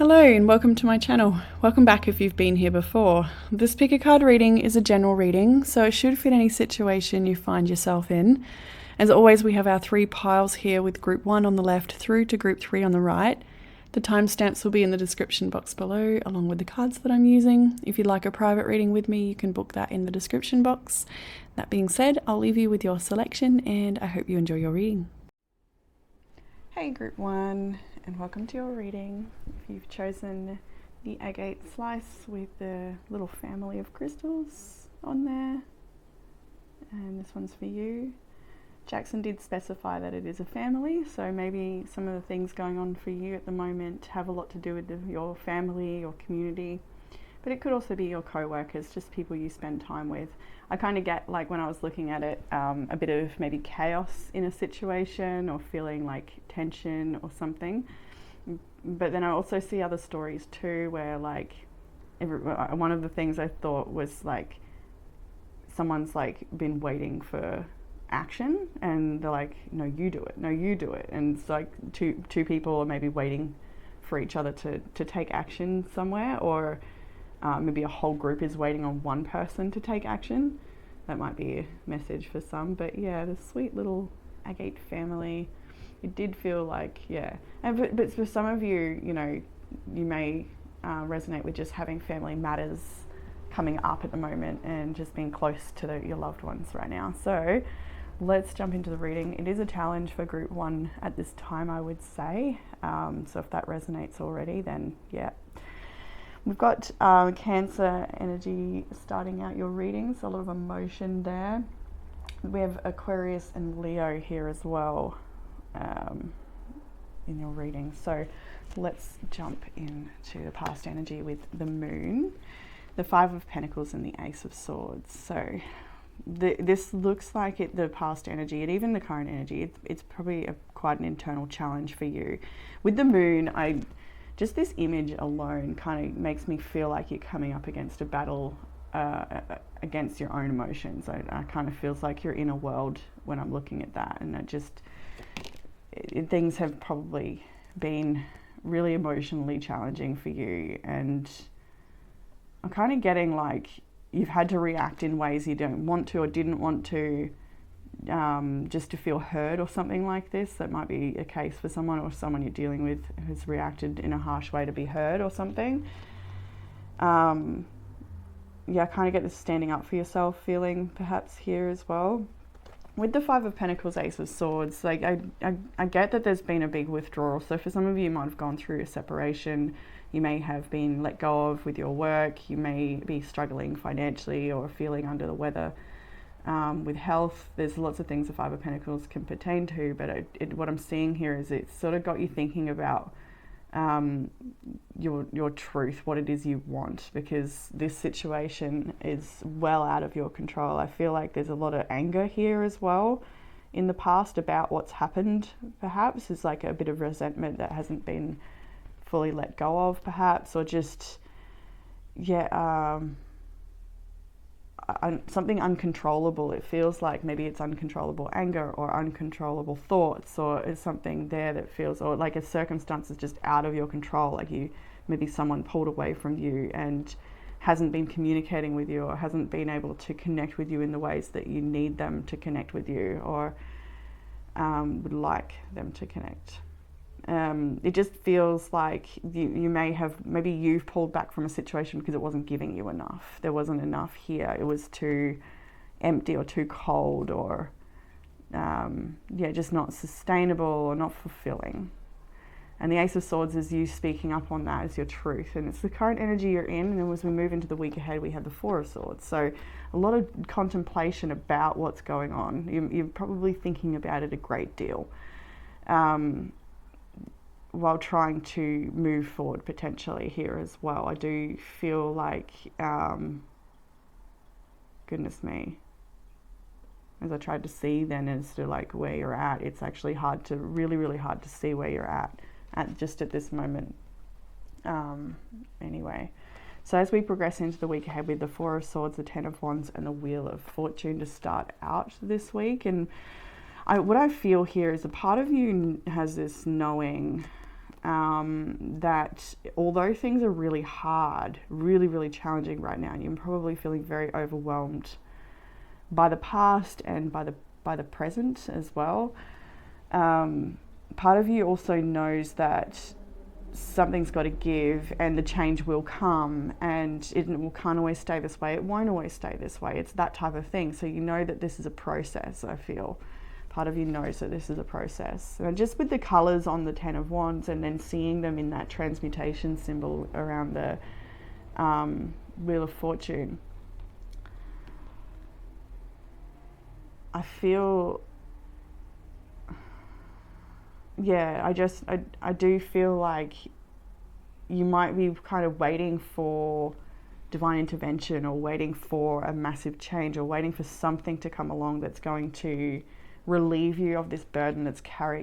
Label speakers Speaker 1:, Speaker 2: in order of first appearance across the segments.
Speaker 1: Hello and welcome to my channel. Welcome back if you've been here before. This pick a card reading is a general reading, so it should fit any situation you find yourself in. As always, we have our three piles here with group 1 on the left through to group 3 on the right. The timestamps will be in the description box below, along with the cards that I'm using. If you'd like a private reading with me, you can book that in the description box. That being said, I'll leave you with your selection and I hope you enjoy your reading. Hey group 1, and welcome to your reading. If you've chosen the agate slice with the little family of crystals on there, and this one's for you. Jackson did specify that it is a family, so maybe some of the things going on for you at the moment have a lot to do with your family, your community, but it could also be your co-workers, just people you spend time with. I kind of get, like when I was looking at it, a bit of maybe chaos in a situation or feeling like tension or something. But then I also see other stories too where like one of the things I thought was like someone's like been waiting for action and they're like, no you do it, no you do it, and it's like two people are maybe waiting for each other to take action somewhere, or maybe a whole group is waiting on one person to take action. That might be a message for some, but yeah, the sweet little agate family. It did feel like, yeah. But for some of you, you know, you may resonate with just having family matters coming up at the moment and just being close to your loved ones right now. So let's jump into the reading. It is a challenge for group 1 at this time, I would say. So if that resonates already, then yeah. We've got Cancer energy starting out your readings, a lot of emotion there. We have Aquarius and Leo here as well. In your reading. So let's jump into the past energy with the Moon, the 5 of Pentacles and the Ace of Swords. So this looks like the past energy and even the current energy, it's probably quite an internal challenge for you. With the Moon, just this image alone kind of makes me feel like you're coming up against a battle against your own emotions. I kind of feels like you're in a world when I'm looking at that, and things have probably been really emotionally challenging for you, and I'm kind of getting like you've had to react in ways you don't want to or didn't want to, just to feel heard or something like this. That might be a case for someone, or someone you're dealing with has reacted in a harsh way to be heard or something. Yeah, I kind of get this standing up for yourself feeling perhaps here as well. With the 5 of Pentacles, Ace of Swords, like I get that there's been a big withdrawal. So for some of you, you might have gone through a separation. You may have been let go of with your work. You may be struggling financially or feeling under the weather with health. There's lots of things the 5 of Pentacles can pertain to, but what I'm seeing here is it's sort of got you thinking about your truth, what it is you want, because this situation is well out of your control. I feel like there's a lot of anger here as well in the past about what's happened. Perhaps there's like a bit of resentment that hasn't been fully let go of, perhaps, or just something uncontrollable. It feels like maybe it's uncontrollable anger or uncontrollable thoughts, or is something there that feels, or like a circumstance is just out of your control, like maybe someone pulled away from you and hasn't been communicating with you, or hasn't been able to connect with you in the ways that you need them to connect with you, or would like them to connect. It just feels like maybe you've pulled back from a situation because it wasn't giving you enough. There wasn't enough here. It was too empty or too cold, or just not sustainable or not fulfilling. And the Ace of Swords is you speaking up on that as your truth, and it's the current energy you're in. And then as we move into the week ahead, we have the 4 of Swords. So a lot of contemplation about what's going on. You're probably thinking about it a great deal. While trying to move forward potentially here as well. I do feel like, goodness me, as I tried to see then as to like where you're at, it's actually really hard to see where you're at just at this moment. Anyway, so as we progress into the week ahead with the 4 of Swords, the 10 of Wands and the Wheel of Fortune to start out this week, and what I feel here is a part of you has this knowing that although things are really hard, really, really challenging right now, and you're probably feeling very overwhelmed by the past and by the present as well, part of you also knows that something's got to give and the change will come, and can't always stay this way. It won't always stay this way. It's that type of thing. So you know that this is a process, I feel. Part of you knows that this is a process. And just with the colours on the Ten of Wands and then seeing them in that transmutation symbol around the Wheel of Fortune, I feel, I do feel like you might be kind of waiting for divine intervention, or waiting for a massive change, or waiting for something to come along that's going to relieve you of this burden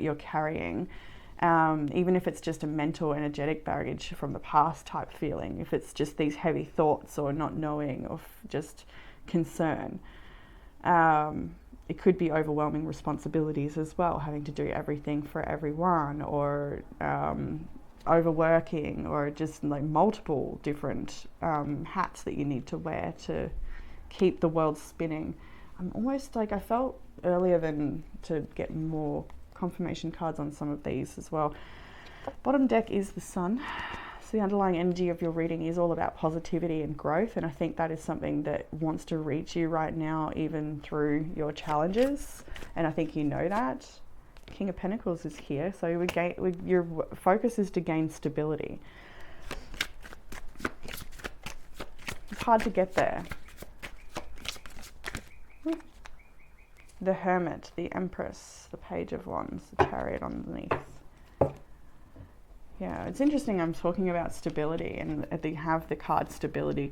Speaker 1: you're carrying. Even if it's just a mental, energetic baggage from the past type feeling, if it's just these heavy thoughts or not knowing, or just concern. It could be overwhelming responsibilities as well, having to do everything for everyone, or overworking, or just like multiple different hats that you need to wear to keep the world spinning. I'm almost like, I felt earlier to get more confirmation cards on some of these as well. Bottom deck is the Sun. So the underlying energy of your reading is all about positivity and growth, and I think that is something that wants to reach you right now, even through your challenges, and I think you know that. King of Pentacles is here, so your focus is to gain stability. It's hard to get there. The Hermit, the Empress, the Page of Wands, the Chariot underneath. Yeah, it's interesting. I'm talking about stability, and they have the card stability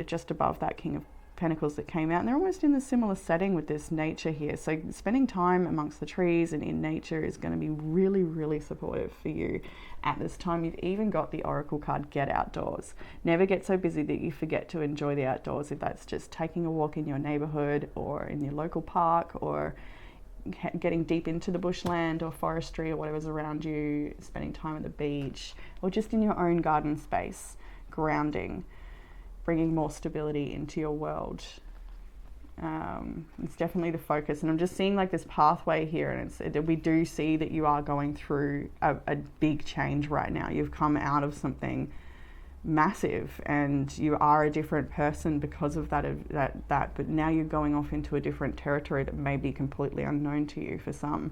Speaker 1: just above that King of Pentacles that came out, and they're almost in a similar setting with this nature here. So spending time amongst the trees and in nature is going to be really, really supportive for you at this time. You've even got the Oracle card, Get Outdoors. Never get so busy that you forget to enjoy the outdoors, if that's just taking a walk in your neighborhood or in your local park, or getting deep into the bushland or forestry or whatever's around you, spending time at the beach, or just in your own garden space, grounding, bringing more stability into your world. It's definitely the focus, and I'm just seeing like this pathway here, and we do see that you are going through a big change right now. You've come out of something massive, and you are a different person because of that, but now you're going off into a different territory that may be completely unknown to you for some.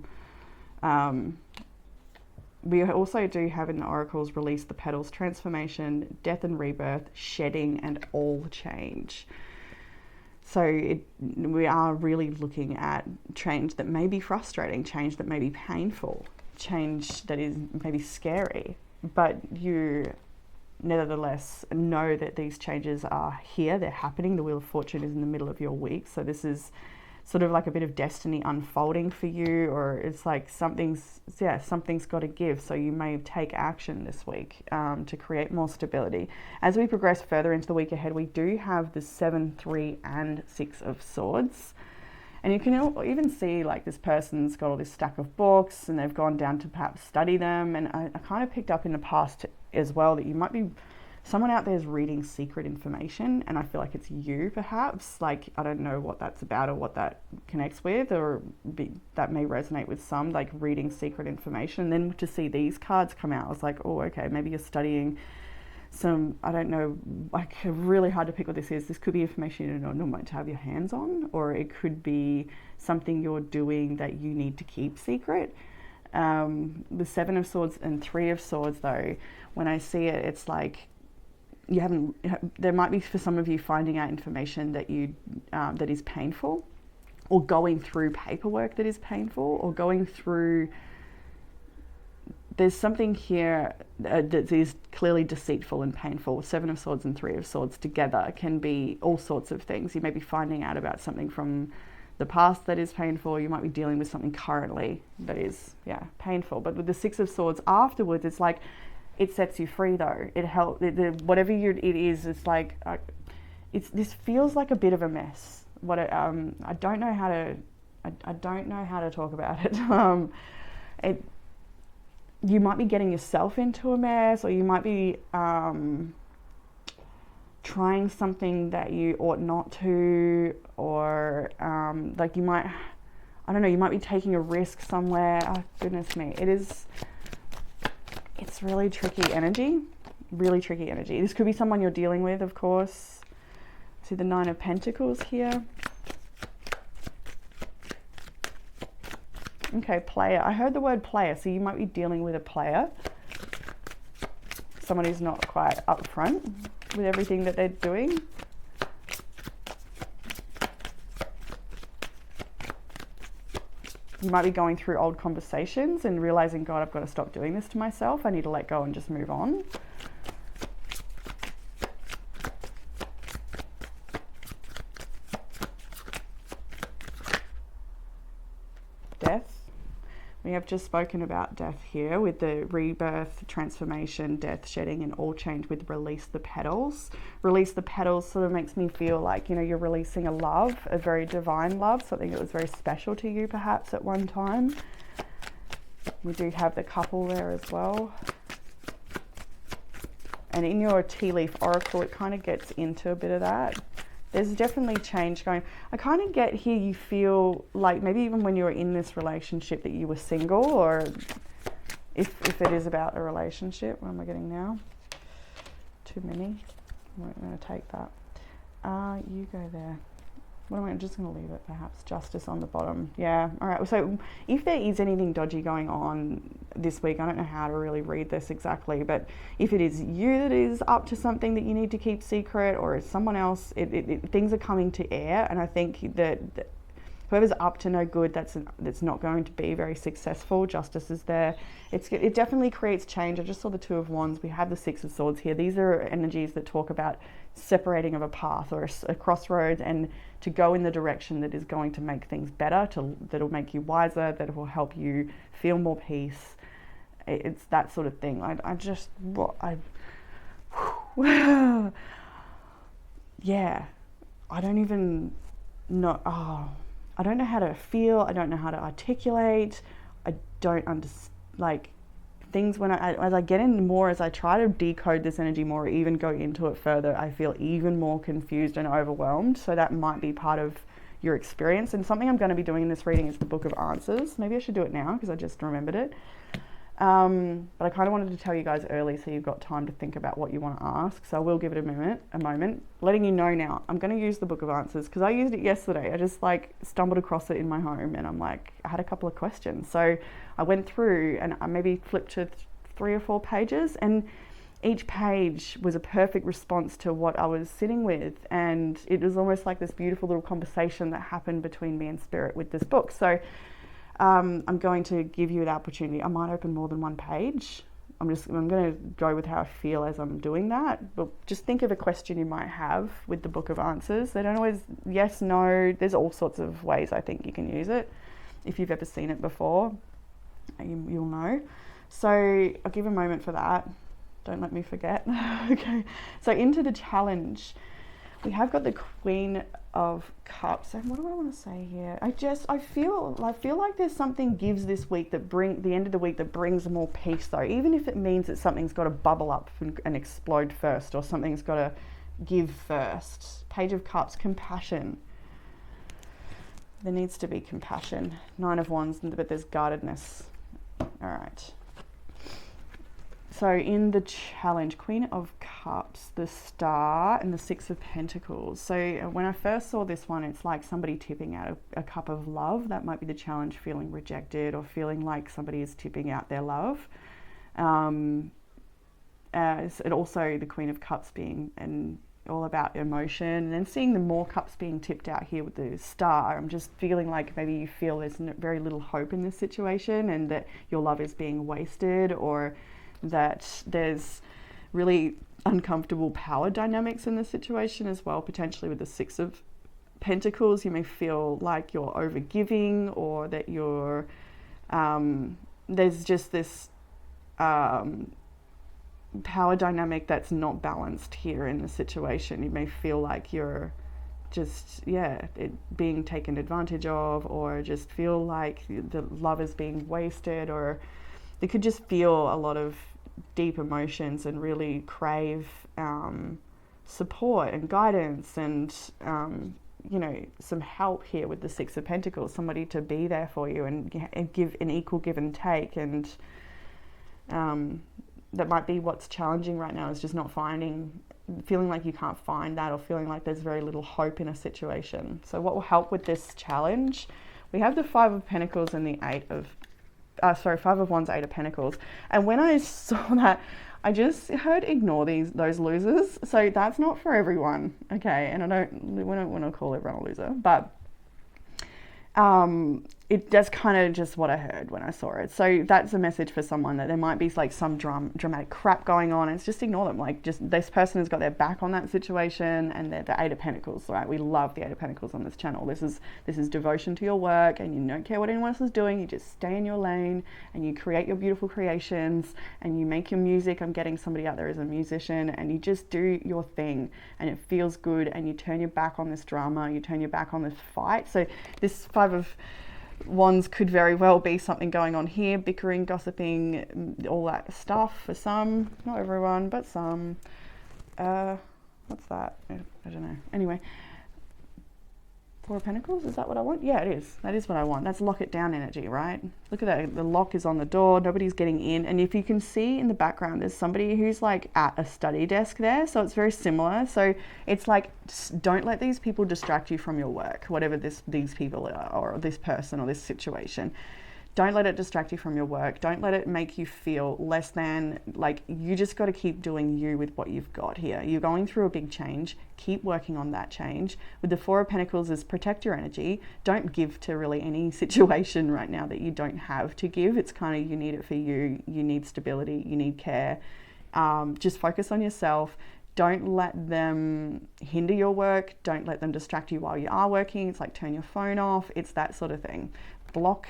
Speaker 1: We also do have in the oracles release the petals, transformation, death and rebirth, shedding, and all change. So we are really looking at change that may be frustrating, change that may be painful, change that is maybe scary, but you nevertheless know that these changes are here, they're happening. The Wheel of Fortune is in the middle of your week, so this is sort of like a bit of destiny unfolding for you, or it's like something's got to give. So you may take action this week to create more stability. As we progress further into the week ahead, we do have the 7, 3, and 6 of Swords. And you can even see like this person's got all this stack of books, and they've gone down to perhaps study them. And I kind of picked up in the past as well that you might be, someone out there is reading secret information, and I feel like it's you perhaps. Like, I don't know what that's about or what that connects with, or that may resonate with some, like reading secret information. And then to see these cards come out, I was like, oh, okay, maybe you're studying some, I don't know, like really hard to pick what this is. This could be information you don't normally to have your hands on, or it could be something you're doing that you need to keep secret. The 7 of Swords and 3 of Swords though, when I see it, it's like there might be for some of you finding out information that that is painful, or going through paperwork that is painful, or going through, there's something here that is clearly deceitful and painful. 7 of Swords and 3 of Swords together can be all sorts of things. You may be finding out about something from the past that is painful. You might be dealing with something currently that is, painful. But with the 6 of Swords afterwards, it's like, it sets you free though. It helps, whatever it is, it's like, this feels like a bit of a mess. I don't know how to talk about it. you might be getting yourself into a mess, or you might be trying something that you ought not to, or like you might, I don't know, you might be taking a risk somewhere. Oh, goodness me. It's really tricky energy. Really tricky energy. This could be someone you're dealing with, of course. See the Nine of Pentacles here. Okay, player. I heard the word player, so you might be dealing with a player. Someone who's not quite upfront with everything that they're doing. You might be going through old conversations and realizing, God, I've got to stop doing this to myself. I need to let go and just move on. Death. We have just spoken about death here with the rebirth, transformation, death, shedding, and all change with release the petals. Release the petals sort of makes me feel like, you know, you're releasing a love, a very divine love, something that was very special to you perhaps at one time. We do have the couple there as well. And in your tea leaf oracle, it kind of gets into a bit of that. There's definitely change going. I kind of get here you feel like maybe even when you were in this relationship that you were single, or if it is about a relationship. What am I getting now? Too many. I'm going to take that. You go there. What am I just going to leave it perhaps? Justice on the bottom. Yeah. All right. So if there is anything dodgy going on this week, I don't know how to really read this exactly, but if it is you that is up to something that you need to keep secret, or it's someone else, things are coming to air. And I think that whoever's up to no good, that's not going to be very successful. Justice is there. It definitely creates change. I just saw the Two of Wands. We have the Six of Swords here. These are energies that talk about separating of a path or a crossroads, and to go in the direction that is going to make things better, that'll make you wiser, that will help you feel more peace. It's that sort of thing. Yeah, I don't even know. I don't know how to feel. I don't know how to articulate. I don't understand, like, things when as I get in more, as I try to decode this energy more, or even go into it further, I feel even more confused and overwhelmed. So that might be part of your experience. And something I'm going to be doing in this reading is the Book of Answers. Maybe I should do it now because I just remembered it. But I kind of wanted to tell you guys early so you've got time to think about what you want to ask. So I will give it a moment, letting you know now. I'm going to use the Book of Answers because I used it yesterday. I just stumbled across it in my home, and I had a couple of questions. So I went through and I maybe flipped to 3 or 4 pages, and each page was a perfect response to what I was sitting with. And it was almost like this beautiful little conversation that happened between me and Spirit with this book. So I'm going to give you the opportunity. I might open more than one page. I'm going to go with how I feel as I'm doing that. But just think of a question you might have with the Book of Answers. They don't always, yes, no, there's all sorts of ways I think you can use it. If you've ever seen it before, you'll know. So I'll give a moment for that. Don't let me forget. Okay, so into the challenge. We have got the Queen of Cups. And what do I want to say here? I feel like there's something gives this week that the end of the week that brings more peace, though. Even if it means that something's got to bubble up and explode first, or something's got to give first. Page of Cups, compassion. There needs to be compassion. 9 of Wands, but there's guardedness. All right. So in the challenge, Queen of Cups, the Star, and the Six of Pentacles. So when I first saw this one, it's like somebody tipping out a cup of love. That might be the challenge, feeling rejected or feeling like somebody is tipping out their love. And also the Queen of Cups being all about emotion, and then seeing the more cups being tipped out here with the Star. I'm just feeling like maybe you feel there's very little hope in this situation, and that your love is being wasted, or that there's really uncomfortable power dynamics in the situation as well. Potentially with the Six of Pentacles, you may feel like you're overgiving, or that you're there's just this power dynamic that's not balanced here in the situation. You may feel like you're just being taken advantage of, or just feel like the love is being wasted, or they could just feel a lot of deep emotions and really crave support and guidance and some help here with the Six of Pentacles, somebody to be there for you and give an equal give and take. And that might be what's challenging right now, is just not feeling like you can't find that, or feeling like there's very little hope in a situation. So what will help with this challenge? We have the Five of Pentacles and the Five of Wands, Eight of Pentacles. And when I saw that, I just heard ignore those losers. So that's not for everyone, okay? And we don't want to call everyone a loser, but that's kind of just what I heard when I saw it. So that's a message for someone, that there might be like some dramatic crap going on, and it's just ignore them. Like, just this person has got their back on that situation, and they're the Eight of Pentacles, right? We love the Eight of Pentacles on this channel. This is devotion to your work, and you don't care what anyone else is doing. You just stay in your lane, and you create your beautiful creations, and you make your music. I'm getting somebody out there as a musician, and you just do your thing, and it feels good, and you turn your back on this drama, you turn your back on this fight. So this Five of Wands could very well be something going on here, bickering, gossiping, all that stuff for some, not everyone, but some. What's that? I don't know. Anyway, Four of Pentacles, is that what I want? Yeah, it is. That is what I want. That's lock it down energy, right? Look at that. The lock is on the door. Nobody's getting in. And if you can see in the background, there's somebody who's like at a study desk there. So it's very similar. So it's like, don't let these people distract you from your work, whatever these people are, or this person or this situation. Don't let it distract you from your work. Don't let it make you feel less than. Like, you just got to keep doing you with what you've got here. You're going through a big change. Keep working on that change. With the Four of Pentacles is protect your energy. Don't give to really any situation right now that you don't have to give. It's kind of, you need it for you. You need stability. You need care. Just focus on yourself. Don't let them hinder your work. Don't let them distract you while you are working. It's like, turn your phone off. It's that sort of thing. Block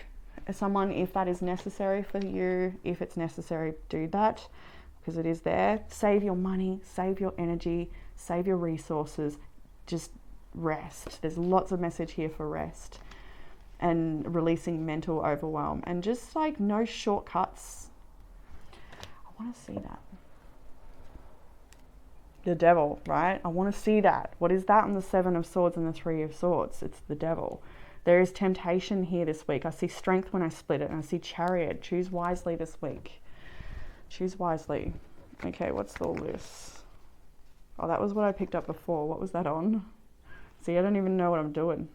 Speaker 1: someone if that is necessary for you. If it's necessary, do that, because it is there. Save your money, save your energy, save your resources. Just rest. There's lots of message here for rest and releasing mental overwhelm, and just like no shortcuts. I want to see that. The Devil, right? I want to see that. What is that on the Seven of Swords and the Three of Swords? It's the Devil. There is temptation here this week. I see Strength when I split it, and I see Chariot. Choose wisely this week. Choose wisely. Okay, what's all this? Oh, that was what I picked up before. What was that on? See, I don't even know what I'm doing.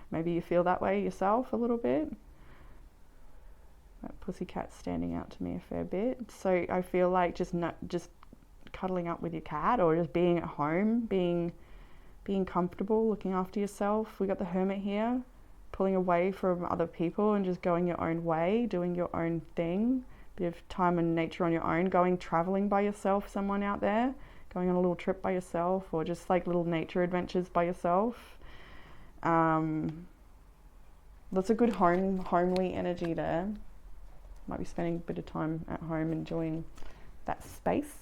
Speaker 1: Maybe you feel that way yourself a little bit. That pussycat's standing out to me a fair bit. So I feel like just cuddling up with your cat, or just being at home, being comfortable, looking after yourself. We got the Hermit here, pulling away from other people and just going your own way, doing your own thing. Bit of time and nature on your own, traveling by yourself, someone out there, going on a little trip by yourself, or just like little nature adventures by yourself. That's a good homely energy there. Might be spending a bit of time at home enjoying that space.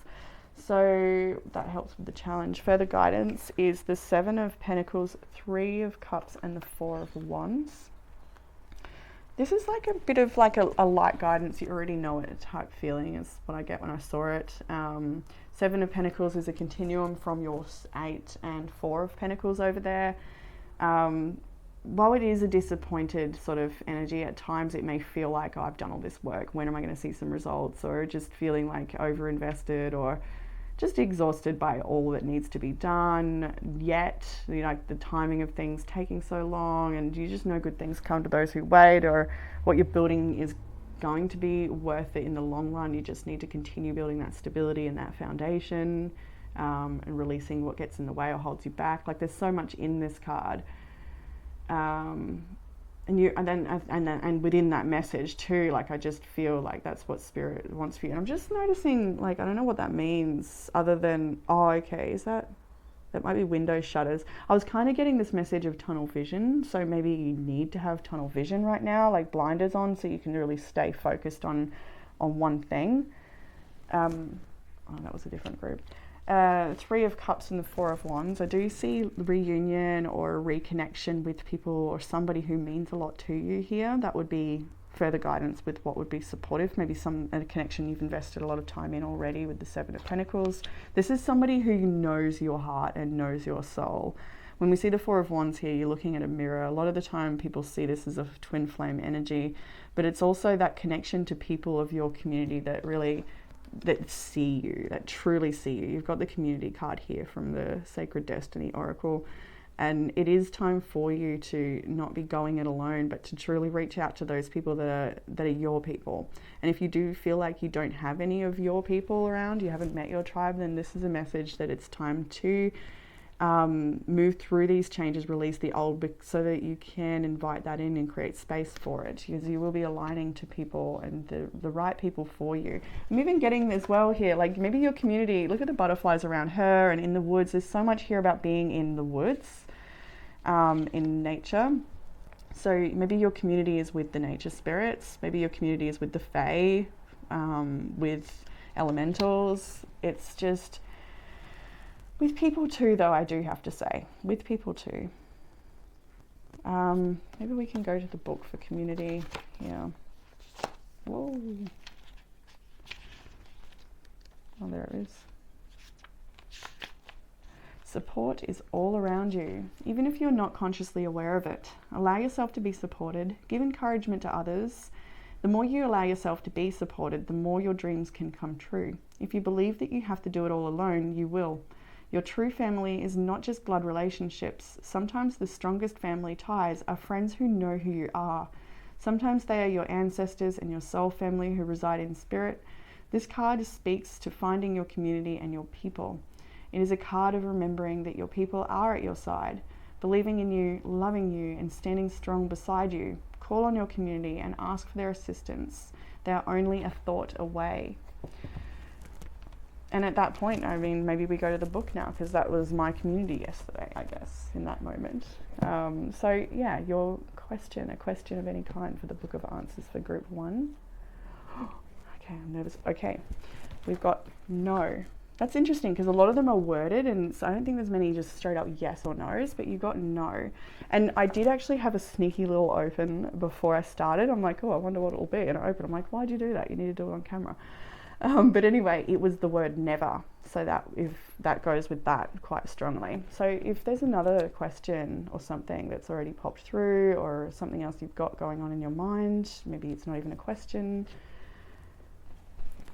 Speaker 1: So that helps with the challenge. Further guidance is the Seven of Pentacles, Three of Cups, and the Four of Wands. This is like a bit of like a light guidance. You already know it type feeling is what I get when I saw it. Seven of Pentacles is a continuum from your Eight and Four of Pentacles over there. While it is a disappointed sort of energy, at times it may feel like, oh, I've done all this work. When am I going to see some results? Or just feeling like over-invested, or just exhausted by all that needs to be done yet, the timing of things taking so long, and you just know good things come to those who wait, or what you're building is going to be worth it in the long run. You just need to continue building that stability and that foundation, and releasing what gets in the way or holds you back. Like, there's so much in this card. And within that message too, like, I just feel like that's what Spirit wants for you. And I'm just noticing, like, I don't know what that means other than, oh, okay, is that might be window shutters. I was kind of getting this message of tunnel vision. So maybe you need to have tunnel vision right now, like blinders on, so you can really stay focused on one thing. Oh, that was a different group. Three of Cups and the Four of Wands. I do see reunion or reconnection with people or somebody who means a lot to you here. That would be further guidance with what would be supportive, maybe a connection you've invested a lot of time in already with the Seven of Pentacles. This is somebody who knows your heart and knows your soul. When we see the Four of Wands here, you're looking at a mirror. A lot of the time people see this as a twin flame energy, but it's also that connection to people of your community that see you, that truly see you. You've got the community card here from the Sacred Destiny Oracle. And it is time for you to not be going it alone, but to truly reach out to those people that are your people. And if you do feel like you don't have any of your people around, you haven't met your tribe, then this is a message that it's time to move through these changes, release the old, so that you can invite that in and create space for it, because you will be aligning to people and the right people for you. I'm even getting as well here, like maybe your community, look at the butterflies around her and in the woods. There's so much here about being in the woods, in nature. So maybe your community is with the nature spirits, maybe your community is with the fae, with elementals. It's just with people too, though, I do have to say, with people too. Maybe we can go to the book for community. Yeah. Whoa. Oh, there it is. Support is all around you, even if you're not consciously aware of it. Allow yourself to be supported. Give encouragement to others. The more you allow yourself to be supported, the more your dreams can come true. If you believe that you have to do it all alone, you will. Your true family is not just blood relationships. Sometimes the strongest family ties are friends who know who you are. Sometimes they are your ancestors and your soul family who reside in spirit. This card speaks to finding your community and your people. It is a card of remembering that your people are at your side, believing in you, loving you, and standing strong beside you. Call on your community and ask for their assistance. They are only a thought away. And at that point, I mean, maybe we go to the book now, because that was my community yesterday, I guess, in that moment. So yeah, your question, a question of any kind for the Book of Answers for Group 1. Okay, I'm nervous. Okay, we've got no. That's interesting, because a lot of them are worded, and so I don't think there's many just straight up yes or no's, but you got no. And I did actually have a sneaky little open before I started. I'm like, oh, I wonder what it'll be. And I opened, I'm like, why'd you do that? You need to do it on camera. But anyway, it was the word never. So that, if that goes with that quite strongly. So if there's another question or something that's already popped through, or something else you've got going on in your mind, maybe it's not even a question,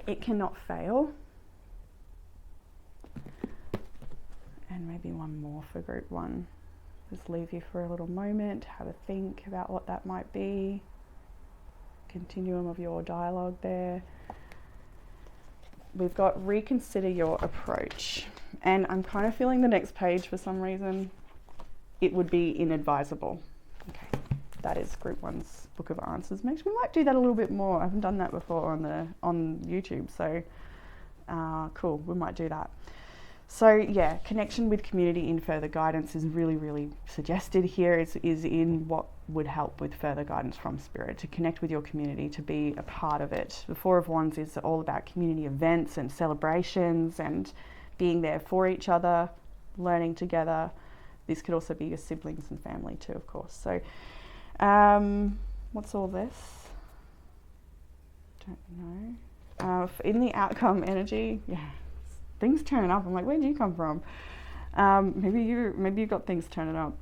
Speaker 1: it cannot fail. And maybe one more for Group 1. Just leave you for a little moment, have a think about what that might be. Continuum of your dialogue there. We've got reconsider your approach. And I'm kind of feeling the next page for some reason. It would be inadvisable. Okay, that is Group 1's Book of Answers. Maybe we might do that a little bit more. I haven't done that before on YouTube, so cool, we might do that. So yeah, connection with community in further guidance is really, really suggested here. Is in what would help with further guidance from Spirit, to connect with your community, to be a part of it. The Four of Wands is all about community events and celebrations and being there for each other, learning together. This could also be your siblings and family too, of course. So what's all this? Don't know. In the outcome energy, yeah. Things turning up. I'm like, where did you come from? Maybe you got things turning up.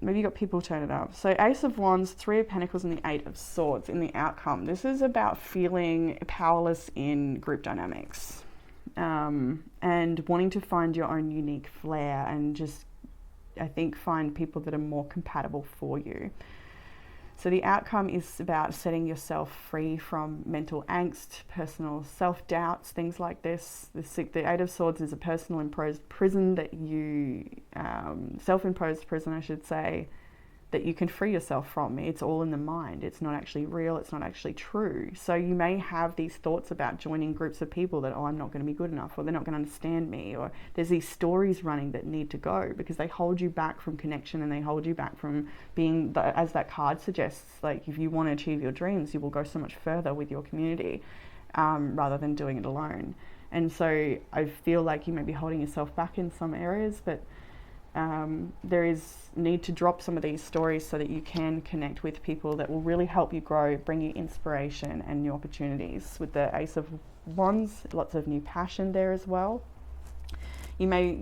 Speaker 1: Maybe you got people turning up. So Ace of Wands, Three of Pentacles, and the Eight of Swords in the outcome. This is about feeling powerless in group dynamics, and wanting to find your own unique flair, and just, I think, find people that are more compatible for you. So the outcome is about setting yourself free from mental angst, personal self-doubts, things like this. The Eight of Swords is a personal imposed prison that you, self-imposed prison, I should say, that you can free yourself from. It's all in the mind. It's not actually real. It's not actually true. So you may have these thoughts about joining groups of people that, oh, I'm not going to be good enough, or they're not going to understand me, or there's these stories running that need to go, because they hold you back from connection, and they hold you back from being, as that card suggests, like if you want to achieve your dreams, you will go so much further with your community, rather than doing it alone. And so I feel like you may be holding yourself back in some areas, but There is need to drop some of these stories so that you can connect with people that will really help you grow, bring you inspiration and new opportunities. With the Ace of Wands, lots of new passion there as well. You may,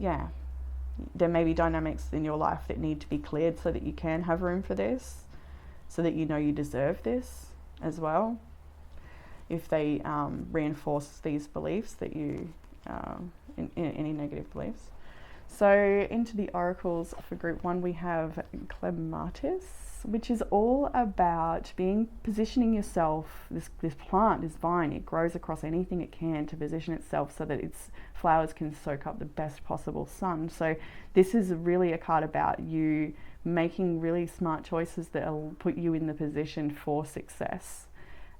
Speaker 1: there may be dynamics in your life that need to be cleared so that you can have room for this, so that you know you deserve this as well. If they reinforce these beliefs that you, in any negative beliefs. So into the oracles for group 1, we have Clematis, which is all about positioning yourself. This plant, this vine, it grows across anything it can to position itself so that its flowers can soak up the best possible sun. So this is really a card about you making really smart choices that will put you in the position for success.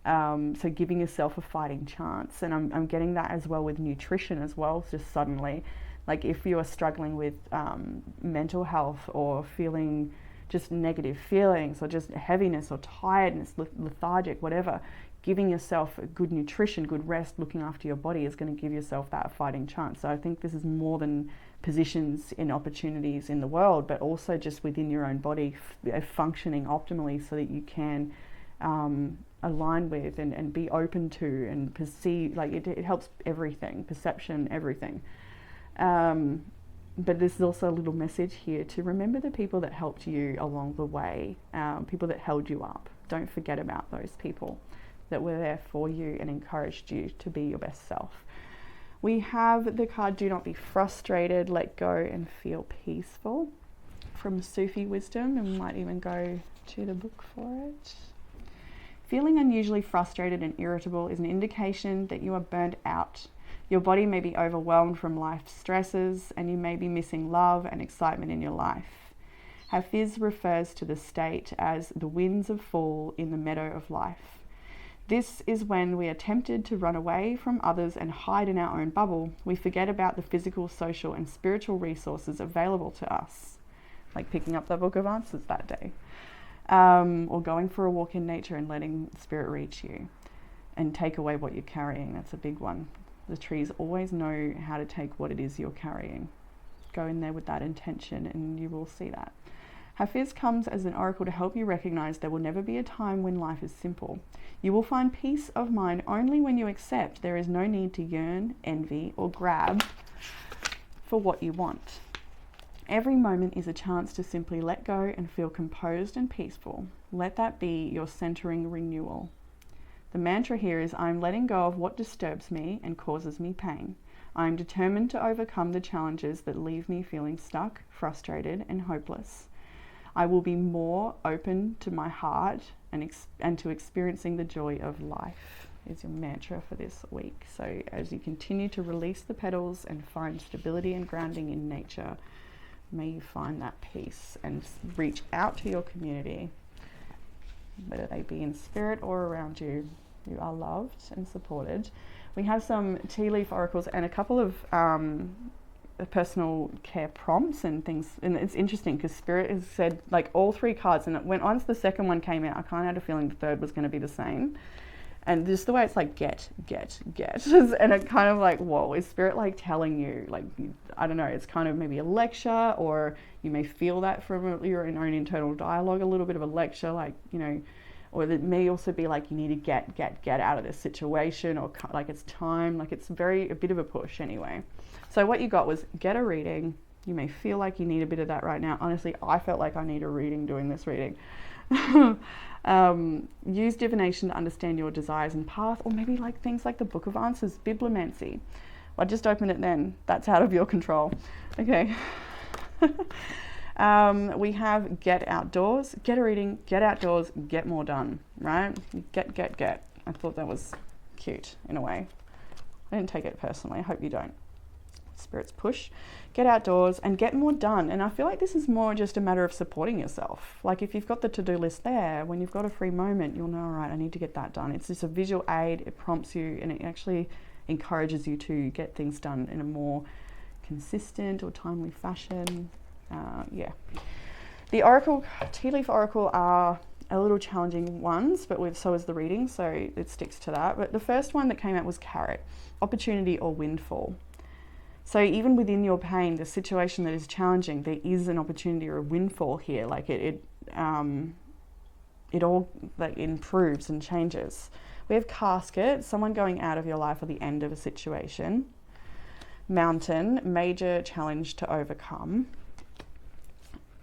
Speaker 1: So giving yourself a fighting chance. And I'm getting that as well with nutrition as well, just suddenly. Like if you are struggling with mental health or feeling just negative feelings or just heaviness or tiredness, lethargic, whatever, giving yourself good nutrition, good rest, looking after your body is going to give yourself that fighting chance. So I think this is more than positions in opportunities in the world, but also just within your own body, functioning optimally so that you can align with and be open to and perceive. Like it helps everything, perception, everything. But there's also a little message here to remember the people that helped you along the way, people that held you up. Don't forget about those people that were there for you and encouraged you to be your best self. We have the card Do Not Be Frustrated, Let Go and Feel Peaceful from Sufi wisdom, and we might even go to the book for it. Feeling unusually frustrated and irritable is an indication that you are burnt out. Your body may be overwhelmed from life's stresses, and you may be missing love and excitement in your life. Hafiz refers to the state as the winds of fall in the meadow of life. This is when we are tempted to run away from others and hide in our own bubble. We forget about the physical, social, and spiritual resources available to us, like picking up the Book of Answers that day, or going for a walk in nature and letting spirit reach you and take away what you're carrying. That's a big one. The trees always know how to take what it is you're carrying. Go in there with that intention and you will see that. Hafiz comes as an oracle to help you recognize there will never be a time when life is simple. You will find peace of mind only when you accept there is no need to yearn, envy, or grab for what you want. Every moment is a chance to simply let go and feel composed and peaceful. Let that be your centering renewal. The mantra here is, I'm letting go of what disturbs me and causes me pain. I am determined to overcome the challenges that leave me feeling stuck, frustrated, and hopeless. I will be more open to my heart and to experiencing the joy of life, is your mantra for this week. So as you continue to release the petals and find stability and grounding in nature, may you find that peace and reach out to your community, whether they be in spirit or around you. You are loved and supported. We have some tea leaf oracles and a couple of personal care prompts and things. And it's interesting because Spirit has said like all 3 cards, and once the second one came out, I kind of had a feeling the third was going to be the same. And just the way it's like get, and it kind of like, whoa, is Spirit like telling you, like, I don't know, it's kind of maybe a lecture, or you may feel that from your own internal dialogue, a little bit of a lecture, like, you know, or it may also be like you need to get out of this situation, or like it's time, like it's a bit of a push anyway. So what you got was get a reading. You may feel like you need a bit of that right now. Honestly, I felt like I need a reading doing this reading. Use divination to understand your desires and path, or maybe like things like the Book of Answers, bibliomancy. Well, just open it then. That's out of your control. Okay. We have get outdoors, get a reading, get outdoors, get more done, right? Get. I thought that was cute in a way. I didn't take it personally. I hope you don't. Spirit's push. Get outdoors and get more done. And I feel like this is more just a matter of supporting yourself. Like if you've got the to-do list there, when you've got a free moment, you'll know, all right, I need to get that done. It's just a visual aid. It prompts you and it actually encourages you to get things done in a more consistent or timely fashion. Yeah. The oracle, tea leaf oracle, are a little challenging ones, but so is the reading, so it sticks to that. But the first one that came out was carrot, opportunity or windfall. So even within your pain, the situation that is challenging, there is an opportunity or a windfall here. Like it all like improves and changes. We have casket, someone going out of your life or the end of a situation. Mountain, major challenge to overcome.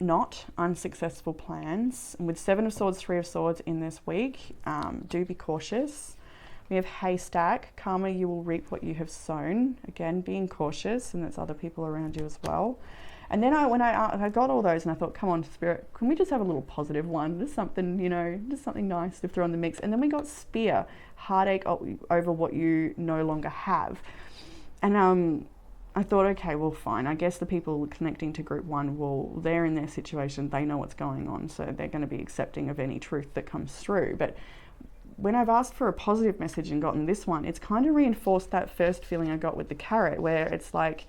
Speaker 1: Not unsuccessful plans. And with 7 of Swords, 3 of Swords in this week, do be cautious. We have haystack, karma, you will reap what you have sown. Again, being cautious, and there's other people around you as well. And then when I got all those and I thought, come on, Spirit, can we just have a little positive one? Just something, you know, just something nice to throw in the mix. And then we got spear, heartache over what you no longer have. And I thought, okay, well, fine. I guess the people connecting to group 1, they're in their situation. They know what's going on. So they're going to be accepting of any truth that comes through. But when I've asked for a positive message and gotten this one, it's kind of reinforced that first feeling I got with the carrot, where it's like,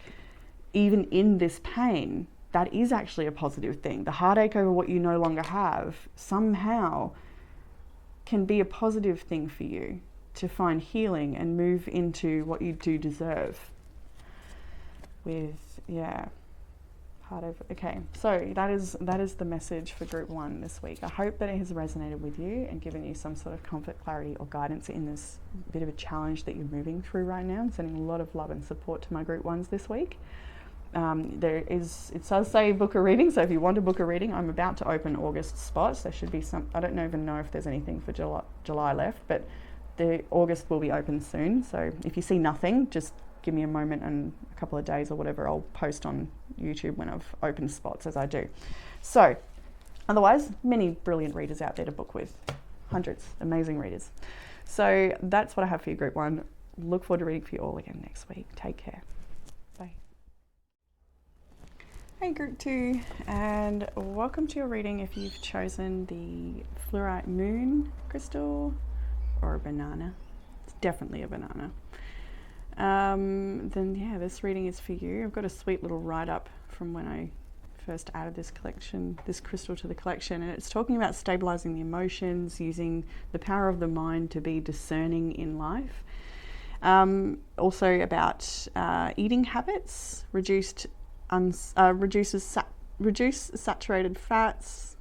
Speaker 1: even in this pain, that is actually a positive thing. The heartache over what you no longer have somehow can be a positive thing for you to find healing and move into what you do deserve. With, yeah, heart over. Okay, so that is the message for group 1 this week. I hope that it has resonated with you and given you some sort of comfort, clarity, or guidance in this bit of a challenge that you're moving through right now. I'm sending a lot of love and support to my group 1s this week. It does say book a reading, so if you want to book a reading, I'm about to open August spots. There should be some, I don't even know if there's anything for July left, but the August will be open soon. So if you see nothing, just give me a moment and a couple of days or whatever, I'll post on YouTube when I've opened spots, as I do. So otherwise, many brilliant readers out there to book with, hundreds, amazing readers. So that's what I have for you, group 1. Look forward to reading for you all again next week. Take care. Bye. Hey group 2, and welcome to your reading if you've chosen the fluorite moon crystal or a banana. It's definitely a banana. Then yeah, this reading is for you. I've got a sweet little write-up from when I first added this crystal to the collection, and it's talking about stabilizing the emotions, using the power of the mind to be discerning in life. Also about eating habits, reduce saturated fats,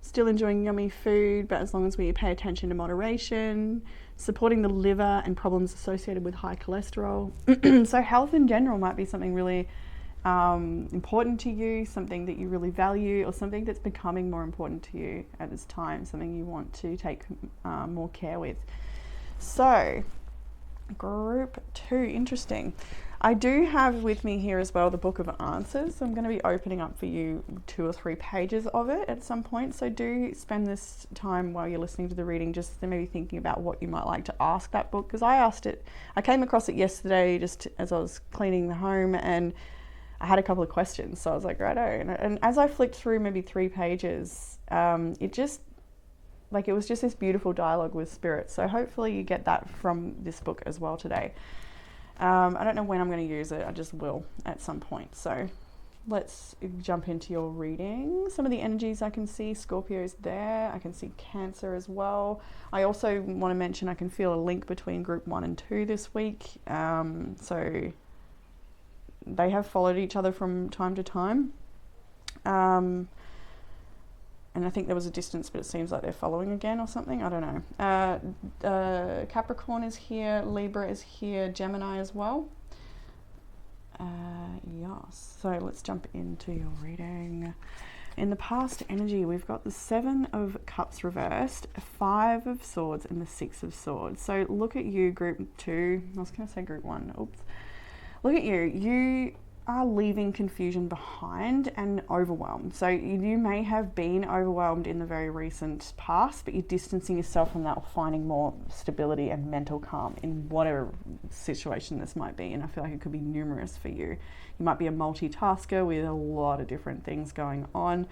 Speaker 1: still enjoying yummy food, but as long as we pay attention to moderation, supporting the liver and problems associated with high cholesterol. So health in general might be something really important to you, something that you really value, or something that's becoming more important to you at this time, something you want to take more care with. So group 2, interesting. I do have with me here as well the Book of Answers. So I'm going to be opening up for you 2 or 3 pages of it at some point. So do spend this time while you're listening to the reading just maybe thinking about what you might like to ask that book, because I came across it yesterday just as I was cleaning the home, and I had a couple of questions. So I was like, righto. And as I flicked through maybe 3 pages, it was just this beautiful dialogue with spirit. So hopefully you get that from this book as well today. I don't know when I'm going to use it. I just will at some point. So let's jump into your reading. Some of the energies I can see, Scorpio's there. I can see Cancer as well. I also want to mention I can feel a link between group 1 and 2 this week. So they have followed each other from time to time. And I think there was a distance, but it seems like they're following again or something. I don't know. Capricorn is here, Libra is here, Gemini as well. Yes. So let's jump into your reading. In the past energy, we've got the 7 of Cups reversed, 5 of Swords, and the 6 of Swords. So look at you, group 2. I was going to say group 1. Oops. Look at you. You are leaving confusion behind and overwhelmed. So you may have been overwhelmed in the very recent past, but you're distancing yourself from that or finding more stability and mental calm in whatever situation this might be. And I feel like it could be numerous for you. You might be a multitasker with a lot of different things going on.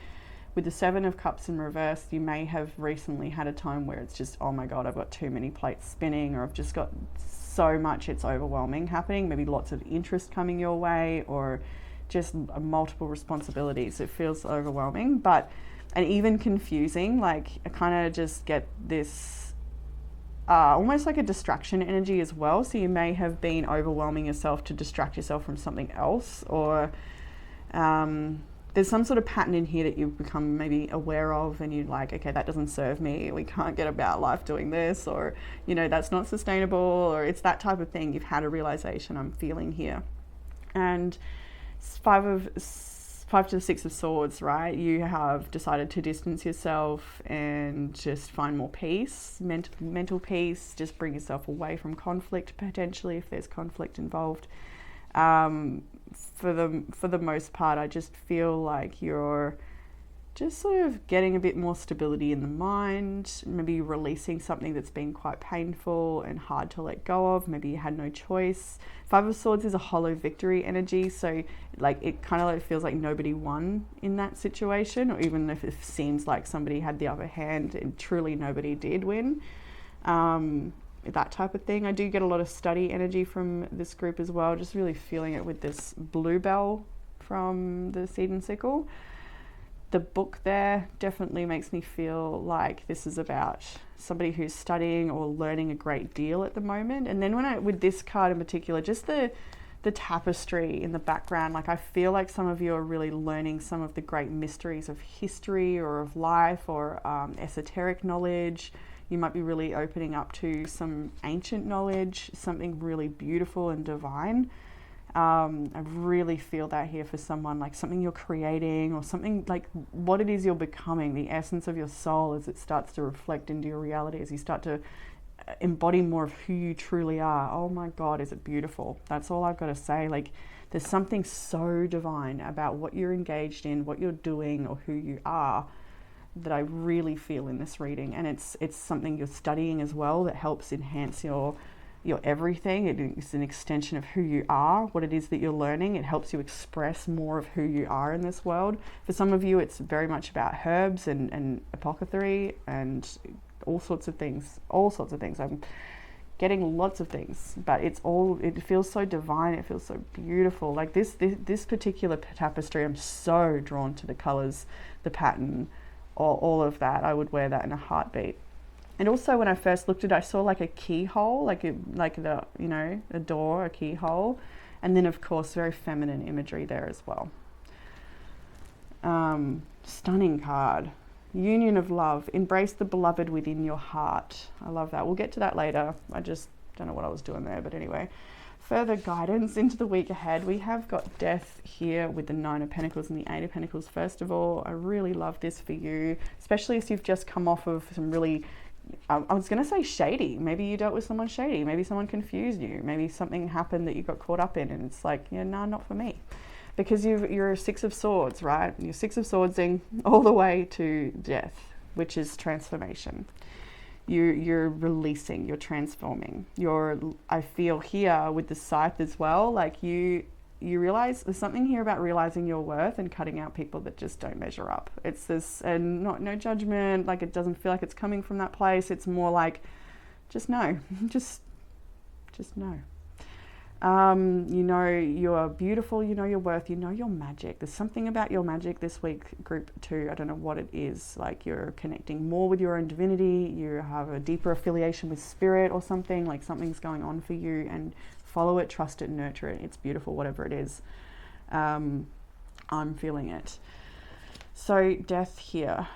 Speaker 1: With the 7 of Cups in reverse, you may have recently had a time where it's just, oh my God, I've got too many plates spinning, or I've just got so much, it's overwhelming happening, maybe lots of interest coming your way, or just multiple responsibilities. It feels overwhelming, and even confusing. Like I kind of just get this almost like a distraction energy as well. So you may have been overwhelming yourself to distract yourself from something else, or there's some sort of pattern in here that you've become maybe aware of, and you're like, okay, that doesn't serve me. We can't get about life doing this, or, you know, that's not sustainable, or it's that type of thing. You've had a realization, I'm feeling here. And five to the Six of Swords, right? You have decided to distance yourself and just find more peace, mental peace, just bring yourself away from conflict, potentially, if there's conflict involved. For the most part, I just feel like you're just sort of getting a bit more stability in the mind, maybe releasing something that's been quite painful and hard to let go of. Maybe you had no choice. Five of Swords is a hollow victory energy, so like it kind of like feels like nobody won in that situation, or even if it seems like somebody had the upper hand and truly nobody did win. That type of thing. I do get a lot of study energy from this group as well, just really feeling it with this bluebell from the Seed and Sickle. The book there definitely makes me feel like this is about somebody who's studying or learning a great deal at the moment. And then with this card in particular, just the tapestry in the background, like I feel like some of you are really learning some of the great mysteries of history or of life, or esoteric knowledge. You might be really opening up to some ancient knowledge, something really beautiful and divine. I really feel that here for someone, like something you're creating, or something like what it is you're becoming, the essence of your soul as it starts to reflect into your reality, as you start to embody more of who you truly are. Oh my God, is it beautiful? That's all I've got to say. Like, there's something so divine about what you're engaged in, what you're doing, or who you are, that I really feel in this reading. And it's something you're studying as well that helps enhance your everything. It's an extension of who you are, what it is that you're learning. It helps you express more of who you are in this world. For some of you, it's very much about herbs and apothecary and all sorts of things. I'm getting lots of things, but it feels so divine. It feels so beautiful. Like this particular tapestry, I'm so drawn to the colors, the pattern, all of that. I would wear that in a heartbeat. And also, when I first looked at it, I saw like a keyhole, like a door, a keyhole, and then of course very feminine imagery there as well. Stunning card. Union of love. Embrace the beloved within your heart. I love that. We'll get to that later. I just don't know what I was doing there, but anyway. Further guidance into the week ahead. We have got death here with the Nine of Pentacles and the Eight of Pentacles. First of all, I really love this for you, especially if you've just come off of some really, I was going to say shady. Maybe you dealt with someone shady. Maybe someone confused you. Maybe something happened that you got caught up in, and it's like, yeah, no, not for me. Because you're a Six of Swords, right? You're Six of Swordsing all the way to death, which is transformation. You're releasing, you're transforming. I feel here with the Scythe as well, like you realize there's something here about realizing your worth and cutting out people that just don't measure up. It's this, and no judgment, like it doesn't feel like it's coming from that place. It's more like, just know, just know. You know you're beautiful, you know your worth, you know your magic. There's something about your magic this week, group 2. I don't know what it is. Like you're connecting more with your own divinity, you have a deeper affiliation with spirit or something, like something's going on for you, and follow it, trust it, nurture it. It's beautiful, whatever it is. I'm feeling it. So death here.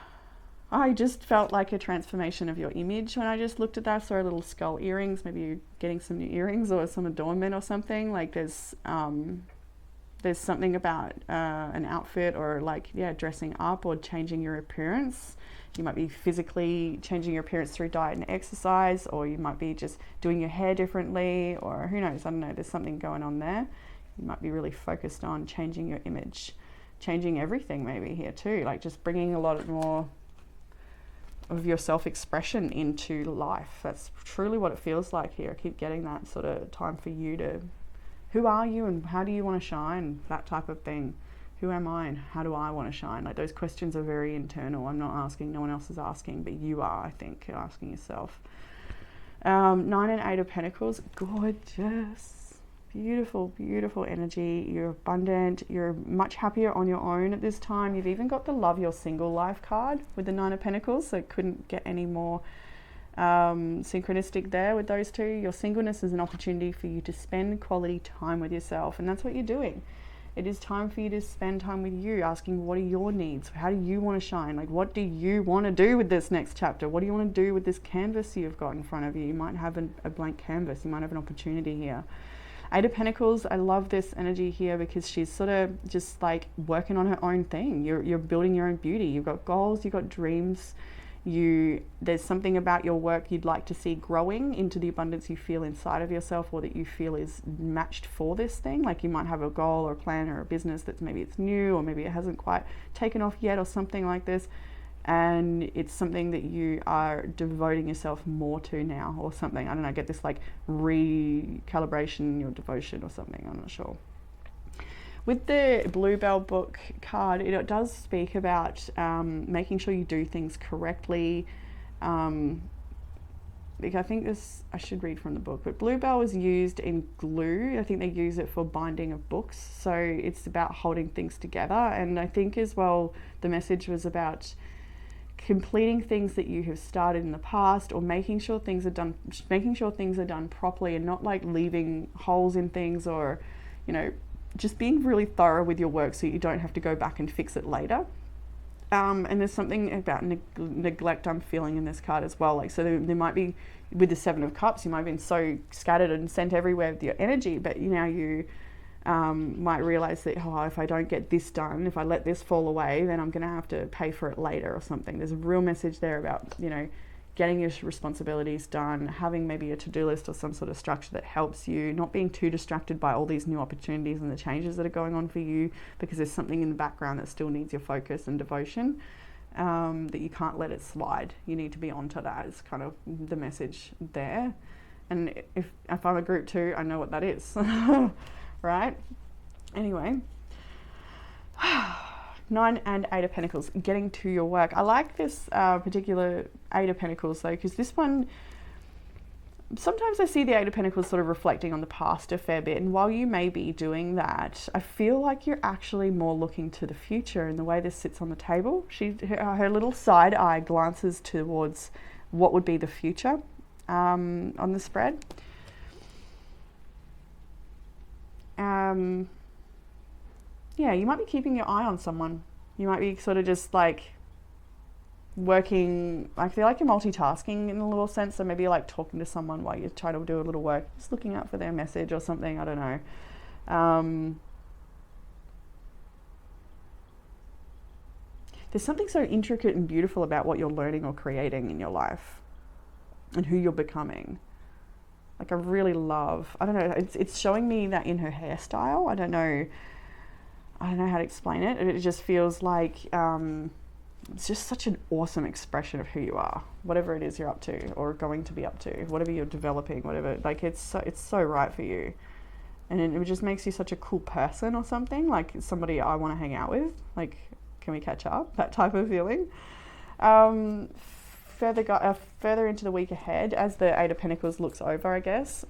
Speaker 1: I just felt like a transformation of your image when I just looked at that. I saw little skull earrings. Maybe you're getting some new earrings or some adornment or something. Like there's something about an outfit, or like, yeah, dressing up or changing your appearance. You might be physically changing your appearance through diet and exercise, or you might be just doing your hair differently, or who knows, I don't know, there's something going on there. You might be really focused on changing your image, changing everything maybe here too, like just bringing a lot more of your self-expression into life. That's truly what it feels like here. I keep getting that sort of time for you to, who are you and how do you want to shine, that type of thing. Who am I and how do I want to shine? Like those questions are very internal. I'm not asking, no one else is asking, but you are, I think, asking yourself. 9 and 8 of Pentacles, gorgeous. Beautiful, beautiful energy. You're abundant. You're much happier on your own at this time. You've even got the Love Your Single Life card with the 9 of Pentacles, so couldn't get any more Synchronistic there with those two. Your singleness is an opportunity for you to spend quality time with yourself, and that's what you're doing. It is time for you to spend time with you, asking what are your needs? How do you want to shine? Like, what do you want to do with this next chapter? What do you want to do with this canvas you've got in front of you? You might have a blank canvas. You might have an opportunity here. Eight of Pentacles, I love this energy here because she's sort of just like working on her own thing. You're building your own beauty. You've got goals, you've got dreams. There's something about your work you'd like to see growing into the abundance you feel inside of yourself, or that you feel is matched for this thing. Like you might have a goal or a plan or a business that's maybe it's new, or maybe it hasn't quite taken off yet, or something like this, and it's something that you are devoting yourself more to now, or something. I don't know, get this like recalibration, your devotion or something, I'm not sure. With the Bluebell book card, it does speak about making sure you do things correctly. Like I think this, I should read from the book, but Bluebell is used in glue. I think they use it for binding of books. So it's about holding things together. And I think as well, the message was about completing things that you have started in the past, or making sure things are done properly, and not like leaving holes in things, or, you know, just being really thorough with your work so you don't have to go back and fix it later. And there's something about neglect I'm feeling in this card as well. Like, so there might be, with the Seven of Cups, you might have been so scattered and sent everywhere with your energy, but you might realize that, oh, if I don't get this done, if I let this fall away, then I'm going to have to pay for it later or something. There's a real message there about, getting your responsibilities done, having maybe a to-do list or some sort of structure that helps you, not being too distracted by all these new opportunities and the changes that are going on for you, because there's something in the background that still needs your focus and devotion, that you can't let it slide. You need to be onto that. It's kind of the message there. And if I'm a group 2, I know what that is. Right? Anyway. 9 and 8 of Pentacles, getting to your work. I like this particular 8 of Pentacles though, because this one, sometimes I see the 8 of Pentacles sort of reflecting on the past a fair bit. And while you may be doing that, I feel like you're actually more looking to the future in the way this sits on the table. Her little side eye glances towards what would be the future on the spread. Yeah, you might be keeping your eye on someone. You might be sort of just like working, I feel like you're multitasking in a little sense. So maybe you're like talking to someone while you're trying to do a little work, just looking out for their message or something, I don't know. There's something so intricate and beautiful about what you're learning or creating in your life and who you're becoming. Like I really love, I don't know, it's showing me that in her hairstyle. I don't know how to explain it. It just feels like it's just such an awesome expression of who you are, whatever it is you're up to or going to be up to, whatever you're developing, whatever. Like it's so right for you, and it just makes you such a cool person or something. Like somebody I want to hang out with. Like, can we catch up? That type of feeling. Further into the week ahead, as the 8 of Pentacles looks over,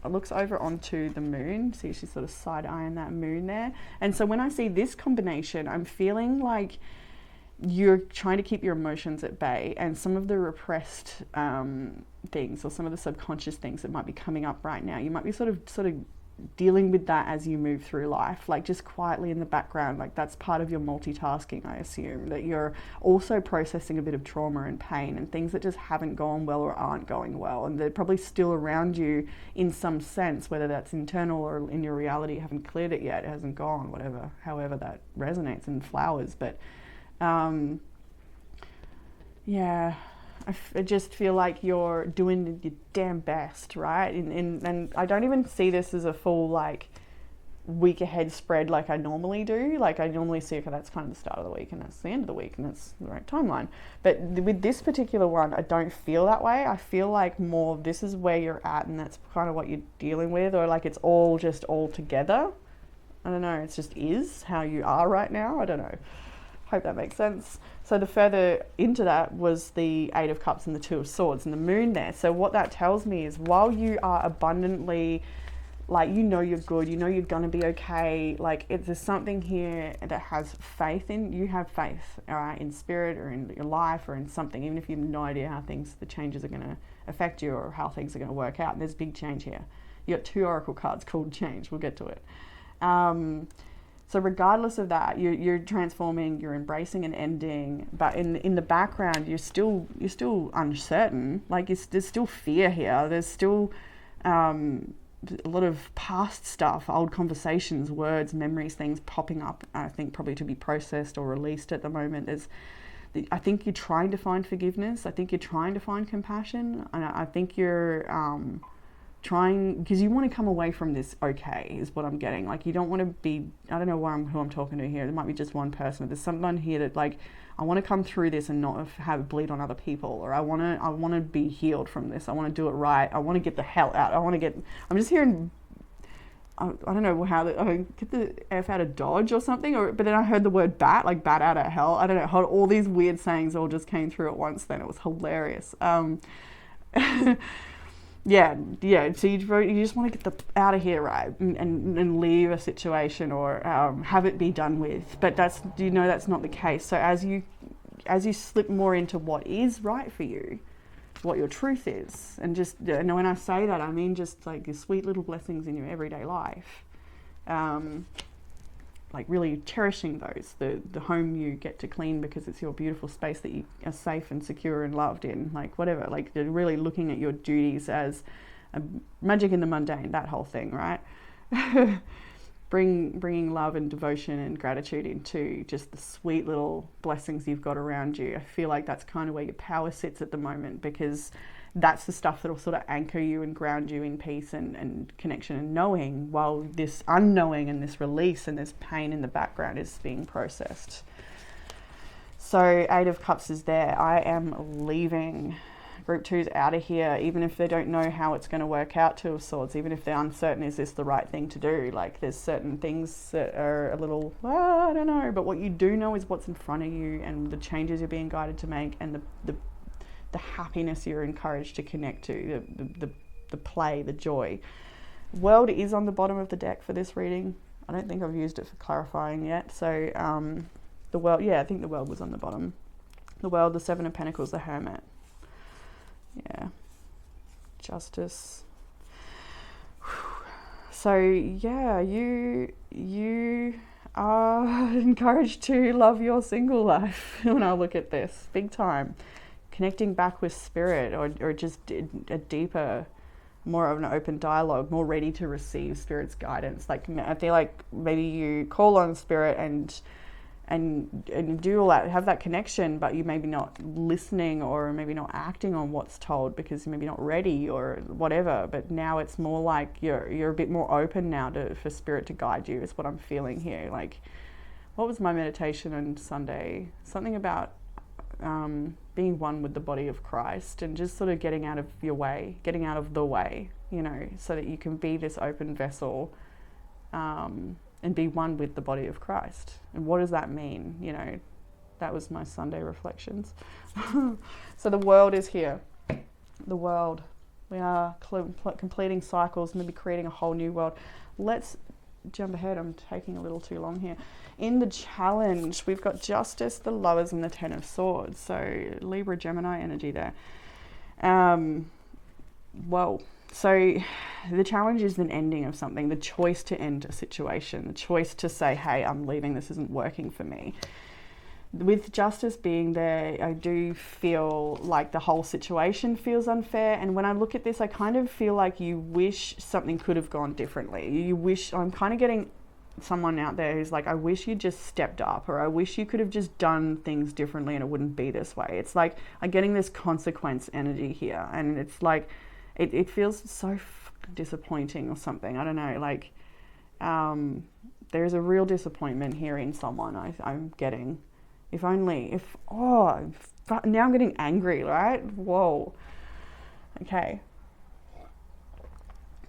Speaker 1: looks over onto the moon. See, she's sort of side-eyeing that moon there. And so when I see this combination, I'm feeling like you're trying to keep your emotions at bay, and some of the repressed things, or some of the subconscious things that might be coming up right now, you might be sort of dealing with that as you move through life, like just quietly in the background. Like that's part of your multitasking, I assume, that you're also processing a bit of trauma and pain and things that just haven't gone well or aren't going well, and they're probably still around you in some sense, whether that's internal or in your reality. You haven't cleared it yet, it hasn't gone, whatever, however that resonates in flowers. But yeah, I just feel like you're doing your damn best, right? And I don't even see this as a full like week ahead spread like I normally do. Like I normally see, okay, that's kind of the start of the week and that's the end of the week and that's the right timeline. But with this particular one, I don't feel that way. I feel like more this is where you're at and that's kind of what you're dealing with, or like it's all just all together. I don't know, it's just is how you are right now. I don't know. Hope that makes sense. So the further into that was the 8 of Cups and the 2 of Swords and the moon there. So what that tells me is while you are abundantly, like, you're good, you're gonna be okay, like there's something here that has faith in, you have faith, all right, in spirit or in your life or in something, even if you have no idea how the changes are gonna affect you or how things are going to work out. And there's big change here. You got 2 oracle cards called change. We'll get to it. So regardless of that, you're transforming, you're embracing an ending, but in the background, you're still uncertain. Like there's still fear here. There's still a lot of past stuff, old conversations, words, memories, things popping up. I think probably to be processed or released at the moment. I think you're trying to find forgiveness. I think you're trying to find compassion, and I think you're trying, because you want to come away from this okay, is what I'm getting. Like you don't want to be, I don't know who I'm talking to here. There might be just one person, but there's someone here that like, I want to come through this and not have it bleed on other people, or I want to be healed from this. I want to do it right. I want to get the hell out. I'm just hearing, I don't know how, I get the F out of Dodge or something, but then I heard the word bat, like bat out of hell. I don't know how all these weird sayings all just came through at once then. It was hilarious. Yeah. So you just want to get out of here, right, and leave a situation or have it be done with. But that's not the case. So as you slip more into what is right for you, what your truth is, and when I say that, I mean just like your sweet little blessings in your everyday life, like really cherishing those, the home you get to clean because it's your beautiful space that you are safe and secure and loved in, like whatever, like you're really looking at your duties as magic in the mundane, that whole thing, right? Bringing love and devotion and gratitude into just the sweet little blessings you've got around you. I feel like that's kind of where your power sits at the moment, because that's the stuff that will sort of anchor you and ground you in peace and connection and knowing, while this unknowing and this release and this pain in the background is being processed. So 8 of Cups is there. I am leaving. Group 2's out of here, even if they don't know how it's going to work out, 2 of Swords, even if they're uncertain, is this the right thing to do? Like there's certain things that are a little, I don't know, but what you do know is what's in front of you and the changes you're being guided to make, and the happiness you're encouraged to connect to, the play, the joy. World is on the bottom of the deck for this reading. I don't think I've used it for clarifying yet. So the World, I think the World was on the bottom. The World, the 7 of Pentacles, the Hermit. Yeah. Justice. So yeah, you are encouraged to love your single life when I look at this, big time. Connecting back with spirit, or just a deeper, more of an open dialogue, more ready to receive spirit's guidance. Like I feel like maybe you call on spirit and do all that, have that connection, but you maybe not listening or maybe not acting on what's told because you're maybe not ready or whatever. But now it's more like you're a bit more open now for spirit to guide you, is what I'm feeling here. Like, what was my meditation on Sunday? Something about being one with the body of Christ, and just sort of getting out of the way, so that you can be this open vessel and be one with the body of Christ. And what does that mean? That was my Sunday reflections. So the World is here. The World. We are completing cycles, maybe creating a whole new world. Let's jump ahead. I'm taking a little too long here. In the challenge, we've got Justice, the Lovers, and the 10 of Swords. So Libra, Gemini energy there. So the challenge is an ending of something, the choice to end a situation, the choice to say, hey, I'm leaving, this isn't working for me. With Justice being there, I do feel like the whole situation feels unfair. And when I look at this, I kind of feel like you wish something could have gone differently. I'm kind of getting someone out there who's like, I wish you just stepped up, or I wish you could have just done things differently and it wouldn't be this way. It's like I'm getting this consequence energy here, and it's like, it feels so disappointing or something. I don't know, like there's a real disappointment here in someone I'm getting. Now I'm getting angry, right? Whoa. Okay.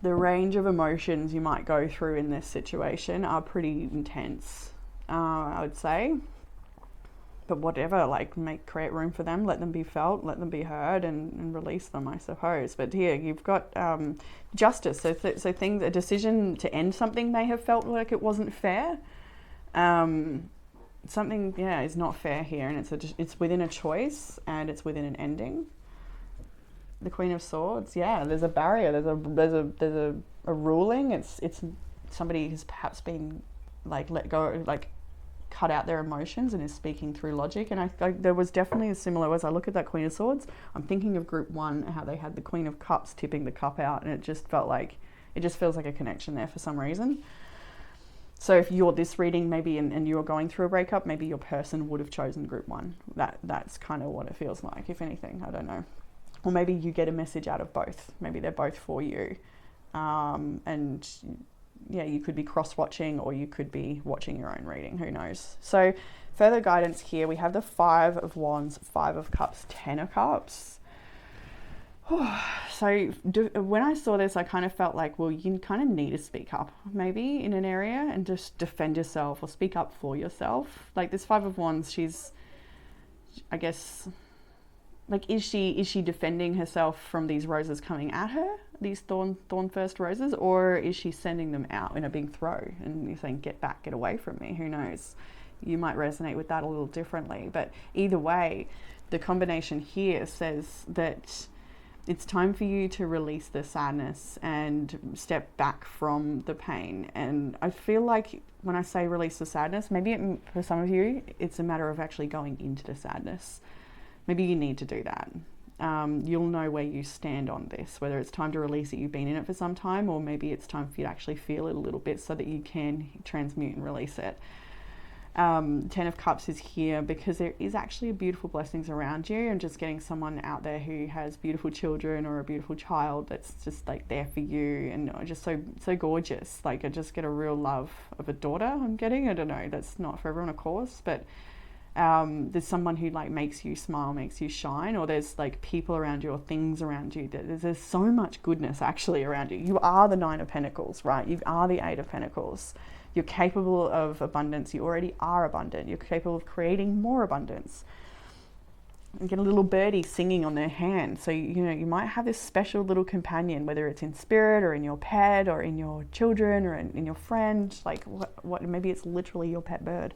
Speaker 1: The range of emotions you might go through in this situation are pretty intense, I would say. But whatever, like create room for them, let them be felt, let them be heard, and release them, I suppose. But here you've got justice. So a decision to end something may have felt like it wasn't fair. Something, is not fair here, and it's within a choice, and it's within an ending. The Queen of Swords, yeah, there's a barrier, there's a ruling. It's somebody who's perhaps been like let go, like cut out their emotions and is speaking through logic. And I there was definitely a similar, as I look at that Queen of Swords, I'm thinking of group 1, how they had the Queen of Cups tipping the cup out, and it just feels like a connection there for some reason. So if you're this reading maybe and you're going through a breakup, maybe your person would have chosen group 1. That's kind of what it feels like, if anything. I don't know. Or maybe you get a message out of both. Maybe they're both for you. And yeah, you could be cross-watching, or you could be watching your own reading. Who knows? So further guidance here, we have the 5 of Wands, 5 of Cups, 10 of Cups. So when I saw this, I kind of felt like, well, you kind of need to speak up maybe in an area and just defend yourself or speak up for yourself. Like this 5 of Wands, she's, I guess, like, is she defending herself from these roses coming at her, these thorn first roses, or is she sending them out in a big throw and you're saying, get back, get away from me? Who knows? You might resonate with that a little differently, but either way, the combination here says that it's time for you to release the sadness and step back from the pain. And I feel like when I say release the sadness, maybe for some of you, it's a matter of actually going into the sadness. Maybe you need to do that. You'll know where you stand on this, whether it's time to release it, you've been in it for some time, or maybe it's time for you to actually feel it a little bit so that you can transmute and release it. 10 of Cups is here because there is actually beautiful blessings around you, and just getting someone out there who has beautiful children or a beautiful child that's just like there for you and just so gorgeous. Like I just get a real love of a daughter I'm getting. I don't know, that's not for everyone of course, but there's someone who like makes you smile, makes you shine, or there's like people around you or things around you. There's so much goodness actually around you. You are the 9 of Pentacles, right? You are the 8 of Pentacles. You're capable of abundance. You already are abundant. You're capable of creating more abundance. You get a little birdie singing on their hand. So, you know, you might have this special little companion, whether it's in spirit or in your pet or in your children or in your friend, like what maybe it's literally your pet bird.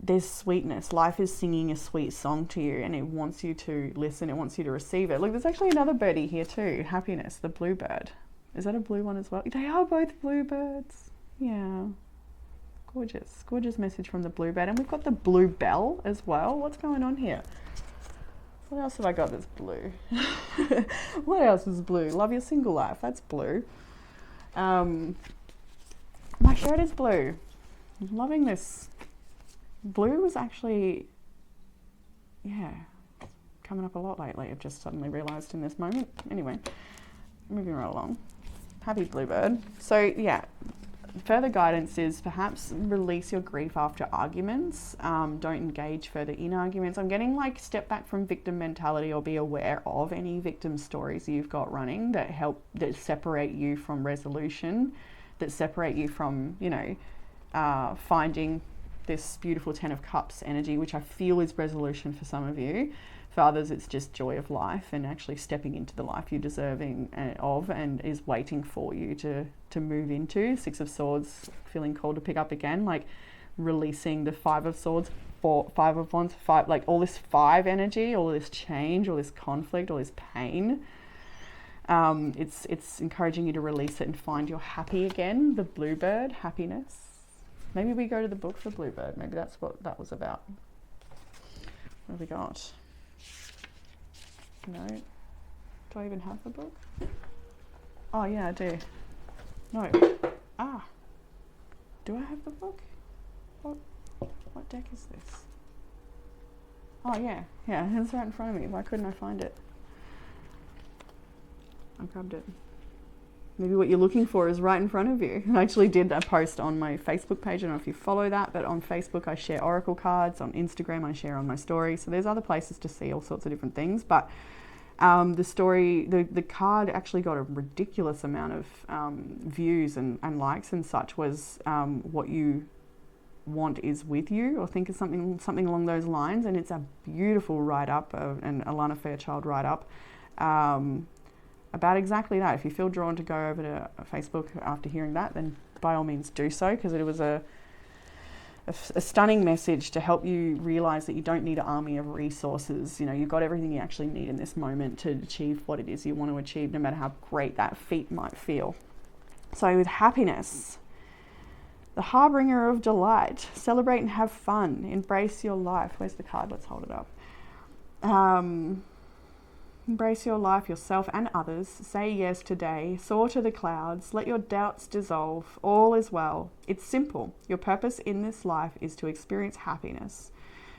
Speaker 1: There's sweetness. Life is singing a sweet song to you, and it wants you to listen. It wants you to receive it. Look, there's actually another birdie here too. Happiness, the bluebird. Is that a blue one as well? They are both bluebirds. Yeah. Gorgeous. Gorgeous message from the bluebird. And we've got the bluebell as well. What's going on here? What else have I got that's blue? What else is blue? Love your single life. That's blue. My shirt is blue. I'm loving this. Blue was actually, yeah, coming up a lot lately. I've just suddenly realised in this moment. Anyway, moving right along. Happy bluebird. So yeah, further guidance is perhaps release your grief after arguments. Don't engage further in arguments. I'm getting like step back from victim mentality, or be aware of any victim stories you've got running that separate you from resolution, that separate you from, you know, finding this beautiful 10 of Cups energy, which I feel is resolution for some of you. For others, it's just joy of life and actually stepping into the life you're deserving of and is waiting for you to move into. 6 of Swords, feeling called to pick up again, like releasing the 5 of Swords, 5 of Wands, 5, like all this 5 energy, all this change, all this conflict, all this pain. It's encouraging you to release it and find your happy again. The bluebird, happiness. Maybe we go to the book for bluebird. Maybe that's what that was about. What have we got? No. Do I even have the book? Oh yeah, I do. No. Ah. Do I have the book? What deck is this? Oh yeah. Yeah, it's right in front of me. Why couldn't I find it? I grabbed it. Maybe what you're looking for is right in front of you. I actually did a post on my Facebook page. I don't know if you follow that, but on Facebook I share oracle cards. On Instagram I share on my story. So there's other places to see all sorts of different things. But the card actually got a ridiculous amount of views and likes and such. Was what you want is with you, or think of something along those lines. And it's a beautiful write-up, an Alana Fairchild write-up. About exactly that. If you feel drawn to go over to Facebook after hearing that, then by all means do so, because it was a a stunning message to help you realize that you don't need an army of resources. You know, you've got everything you actually need in this moment to achieve what it is you want to achieve, no matter how great that feat might feel. So with happiness, the harbinger of delight, celebrate and have fun, embrace your life. Where's the card? Let's hold it up. Embrace your life, yourself and others. Say yes today. Soar to the clouds. Let your doubts dissolve. All is well. It's simple. Your purpose in this life is to experience happiness.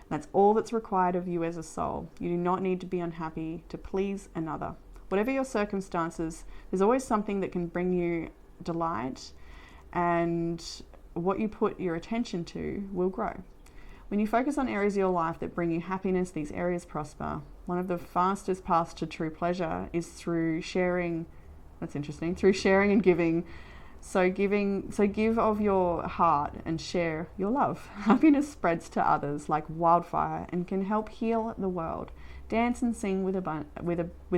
Speaker 1: That's all that's required of you as a soul. You do not need to be unhappy to please another. Whatever your circumstances, there's always something that can bring you delight, and what you put your attention to will grow. When you focus on areas of your life that bring you happiness, these areas prosper. One of the fastest paths to true pleasure is through sharing. That's interesting. Through sharing and giving. So give of your heart and share your love. Happiness spreads to others like wildfire and can help heal the world. Dance and sing with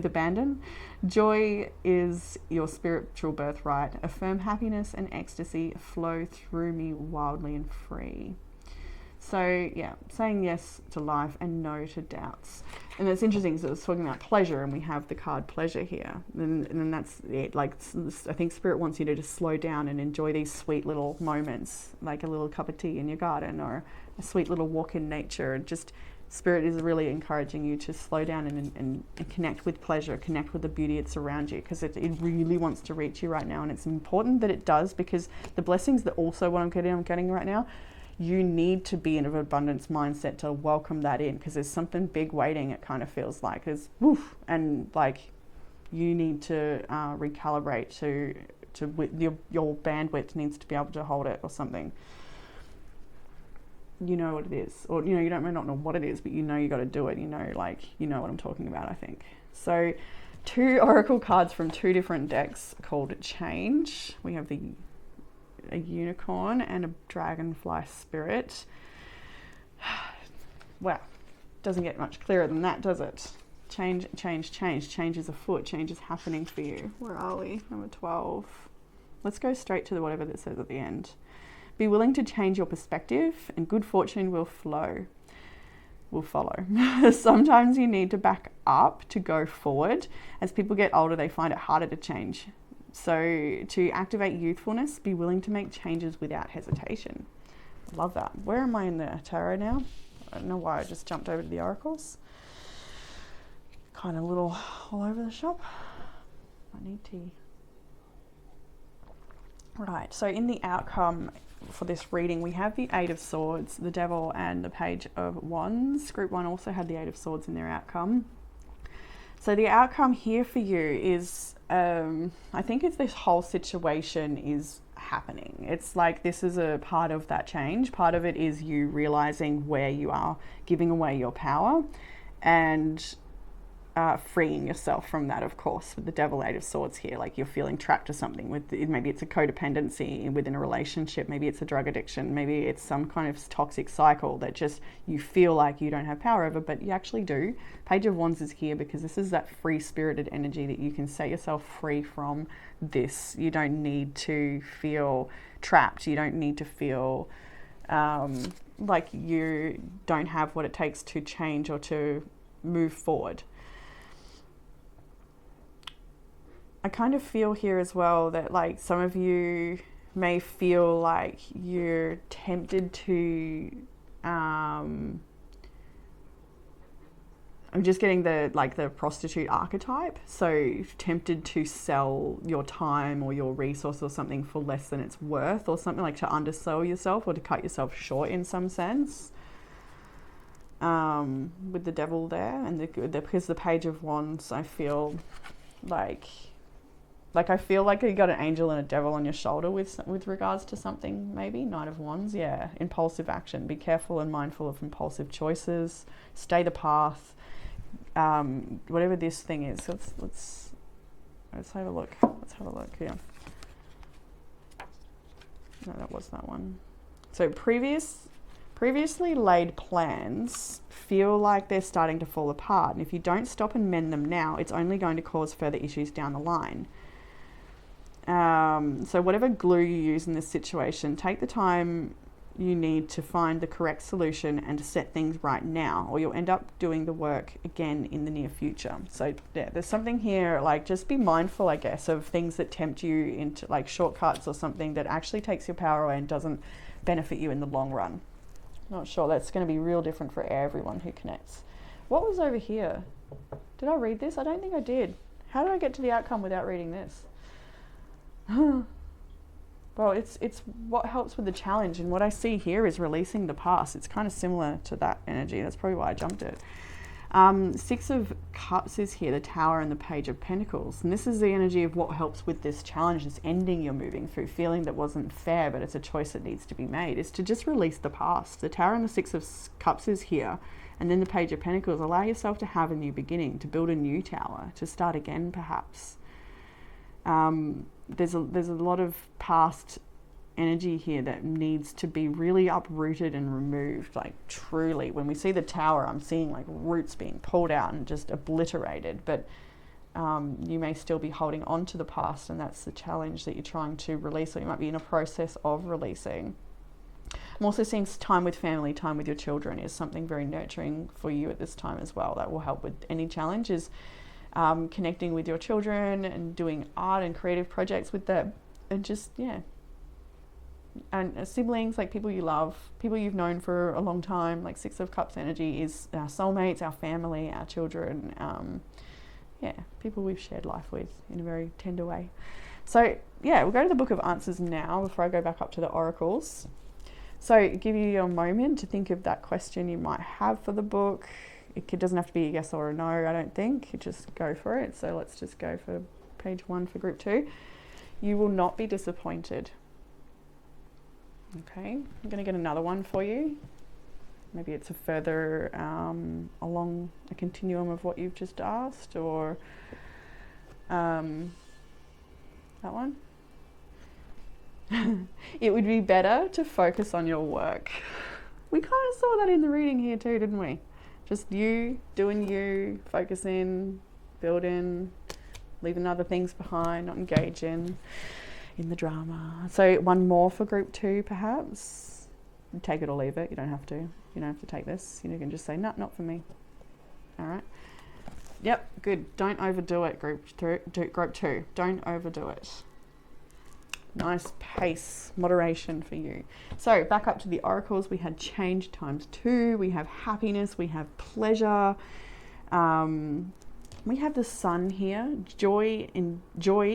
Speaker 1: abandon. Joy is your spiritual birthright. Affirm happiness and ecstasy flow through me wildly and free. So yeah, saying yes to life and no to doubts. And it's interesting, so it's talking about pleasure, and we have the card pleasure here. And then that's it. Like, I think Spirit wants you to just slow down and enjoy these sweet little moments, like a little cup of tea in your garden or a sweet little walk in nature. And just, Spirit is really encouraging you to slow down and connect with pleasure, connect with the beauty that's around you, because it really wants to reach you right now. And it's important that it does, because the blessings that also what I'm getting right now, you need to be in an abundance mindset to welcome that in, because there's something big waiting, it kind of feels like. There's woof, and like you need to recalibrate to your bandwidth needs to be able to hold it or something. You know what it is, or you know, you may not know what it is, but you know you got to do it. You know what I'm talking about, I think. So 2 oracle cards from 2 different decks called Change. We have a unicorn and a dragonfly spirit. Wow, doesn't get much clearer than that, does it? Change. Change is afoot. Change is happening for you. Where are we? Number 12. Let's go straight to whatever that says at the end. Be willing to change your perspective, and good fortune will follow. Sometimes you need to back up to go forward. As people get older, they find it harder to change. So to activate youthfulness, be willing to make changes without hesitation. Love that. Where am I in the tarot now? I don't know why I just jumped over to the oracles. Kind of a little all over the shop. I need tea. Right, so in the outcome for this reading, we have the 8 of Swords, the Devil, and the Page of Wands. Group 1 also had the 8 of Swords in their outcome. So the outcome here for you is, I think if this whole situation is happening, it's like this is a part of that change. Part of it is you realizing where you are giving away your power and freeing yourself from that, of course, with the Devil, 8 of Swords here. Like you're feeling trapped to something, maybe it's a codependency within a relationship, maybe it's a drug addiction, maybe it's some kind of toxic cycle that just you feel like you don't have power over, but you actually do. Page of Wands is here because this is that free-spirited energy that you can set yourself free from this. You don't need to feel trapped. You don't need to feel like you don't have what it takes to change or to move forward. I kind of feel here as well that like some of you may feel like you're tempted to, I'm just getting the prostitute archetype. So tempted to sell your time or your resource or something for less than it's worth, or something, like to undersell yourself or to cut yourself short in some sense. With the Devil there and because the Page of Wands, I feel like I feel like you got an angel and a devil on your shoulder with regards to something, maybe. Knight of Wands, yeah. Impulsive action. Be careful and mindful of impulsive choices. Stay the path. Whatever this thing is. Let's have a look. Let's have a look, yeah. No, that was that one. So previously laid plans feel like they're starting to fall apart. And if you don't stop and mend them now, it's only going to cause further issues down the line. So whatever glue you use in this situation, take the time you need to find the correct solution and to set things right now, or you'll end up doing the work again in the near future. So yeah, there's something here, like, just be mindful, I guess, of things that tempt you into like shortcuts or something that actually takes your power away and doesn't benefit you in the long run. Not sure, that's going to be real different for everyone who connects. What was over here? Did I read this? I don't think I did. How did I get to the outcome without reading this? Well, it's what helps with the challenge, and what I see here is releasing the past. It's kind of similar to that energy. That's probably why I jumped it. Six of Cups is here, the Tower and the Page of Pentacles. And this is the energy of what helps with this challenge, this ending you're moving through, feeling that wasn't fair, but it's a choice that needs to be made, is to just release the past. The Tower and the Six of Cups is here. And then the Page of Pentacles. Allow yourself to have a new beginning, to build a new tower, to start again perhaps. There's a lot of past energy here that needs to be really uprooted and removed, like truly. When we see the Tower, I'm seeing like roots being pulled out and just obliterated, but you may still be holding on to the past, and that's the challenge that you're trying to release, or you might be in a process of releasing. I'm also seeing time with family, time with your children is something very nurturing for you at this time as well. That will help with any challenges. Connecting with your children and doing art and creative projects with them, and just, yeah. And siblings, like people you love, people you've known for a long time, like Six of Cups energy is our soulmates, our family, our children, yeah, people we've shared life with in a very tender way. So yeah, we'll go to the Book of Answers now before I go back up to the oracles. So give you a moment to think of that question you might have for the book. It doesn't have to be a yes or a no, I don't think. You just go for it. So let's just go for page 1 for group 2. You will not be disappointed. Okay, I'm going to get another one for you. Maybe it's a further along a continuum of what you've just asked, or that one. It would be better to focus on your work. We kind of saw that in the reading here too, didn't we? Just you, doing you, focusing, building, leaving other things behind, not engaging in the drama. So one more for group 2 perhaps. Take it or leave it, you don't have to. You don't have to take this. You can just say, no, not for me. All right. Yep, good. Don't overdo it, group 2. Don't overdo it. Nice pace, moderation for you. So back up to the oracles, we had change times 2, we have happiness, we have pleasure, we have the Sun here,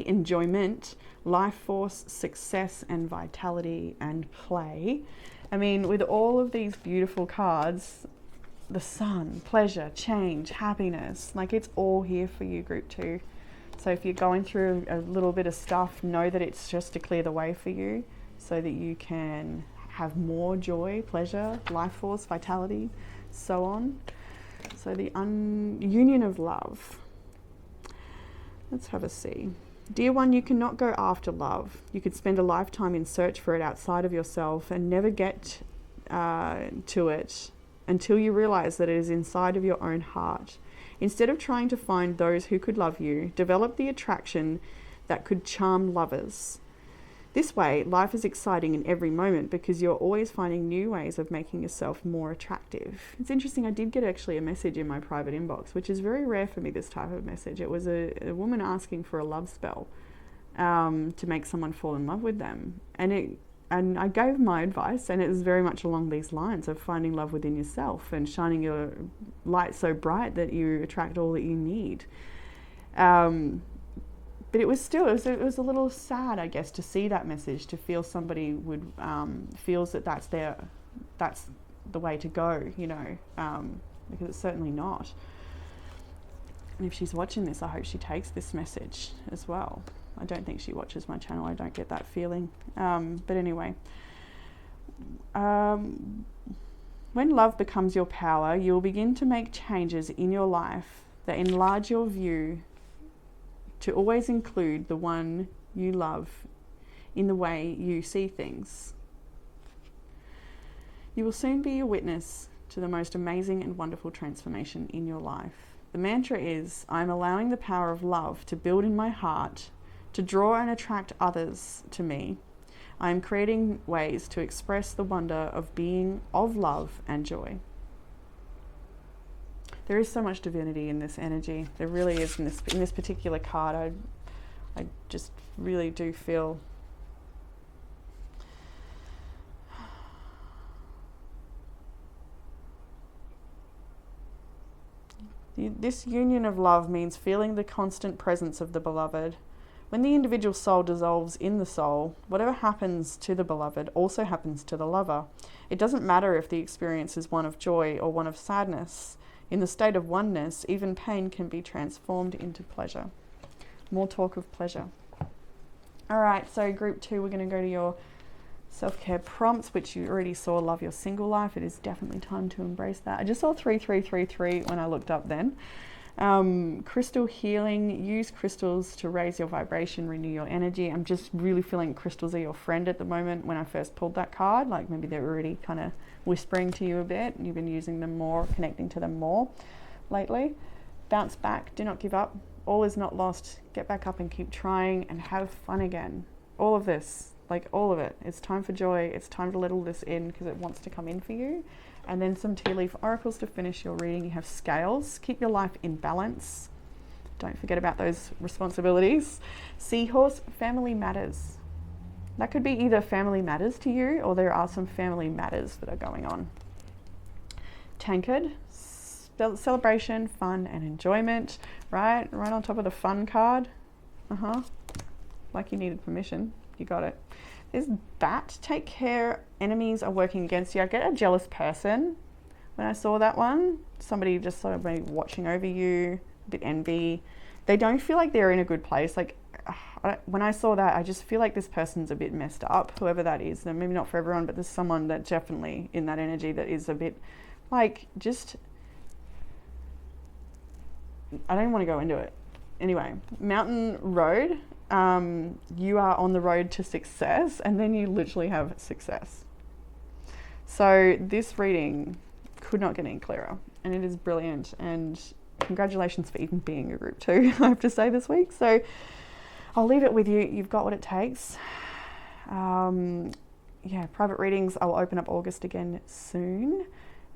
Speaker 1: enjoyment, life force, success and vitality and play. I mean, with all of these beautiful cards, the Sun, pleasure, change, happiness, like it's all here for you, group 2. So if you're going through a little bit of stuff, know that it's just to clear the way for you so that you can have more joy, pleasure, life force, vitality, so on. So the union of love. Let's have a see. Dear one, you cannot go after love. You could spend a lifetime in search for it outside of yourself and never get to it until you realize that it is inside of your own heart. Instead of trying to find those who could love you, develop the attraction that could charm lovers. This way, life is exciting in every moment because you're always finding new ways of making yourself more attractive. It's interesting, I did get actually a message in my private inbox, which is very rare for me, this type of message. It was a woman asking for a love spell to make someone fall in love with them. And I gave my advice, and it was very much along these lines of finding love within yourself and shining your light so bright that you attract all that you need. But it was still, it was a little sad, I guess, to see that message, to feel somebody would feels that that's the way to go, you know, because it's certainly not. And if she's watching this, I hope she takes this message as well. I don't think she watches my channel. I don't get that feeling. But anyway, when love becomes your power, you will begin to make changes in your life that enlarge your view to always include the one you love in the way you see things. You will soon be a witness to the most amazing and wonderful transformation in your life. The mantra is, I'm allowing the power of love to build in my heart, to draw and attract others to me. I am creating ways to express the wonder of being of love and joy. There is so much divinity in this energy. There really is in this particular card. I just really do feel this union of love means feeling the constant presence of the beloved. When the individual soul dissolves in the soul, whatever happens to the beloved also happens to the lover. It doesn't matter if the experience is one of joy or one of sadness. In the state of oneness, even pain can be transformed into pleasure. More talk of pleasure. All right, so group 2, we're going to go to your self-care prompts, which you already saw. Love your single life. It is definitely time to embrace that. I just saw 3333 when I looked up then. Crystal healing. Use crystals to raise your vibration, renew your energy. I'm just really feeling crystals are your friend at the moment. When I first pulled that card, like maybe they're already kind of whispering to you a bit and you've been using them more, connecting to them more lately. Bounce back. Do not give up. All is not lost. Get back up and keep trying and have fun again. All of this, like all of it. It's time for joy. It's time to let all this in because it wants to come in for you. And then some tea leaf oracles to finish your reading. You have scales. Keep your life in balance. Don't forget about those responsibilities. Seahorse, family matters. That could be either family matters to you or there are some family matters that are going on. Tankard, celebration, fun and enjoyment. Right on top of the fun card. Like you needed permission. You got it. There's bat. Take care. Enemies are working against you. I get a jealous person when I saw that one. Somebody just sort of maybe watching over you. A bit envy. They don't feel like they're in a good place. Like when I saw that, I just feel like this person's a bit messed up. Whoever that is. And maybe not for everyone, but there's someone that definitely in that energy that is a bit like just. I don't want to go into it. Anyway, Mountain Road. You are on the road to success and then you literally have success. So this reading could not get any clearer and it is brilliant and congratulations for even being a group 2, I have to say this week. So I'll leave it with you. You've got what it takes. Yeah, private readings. I'll open up August again soon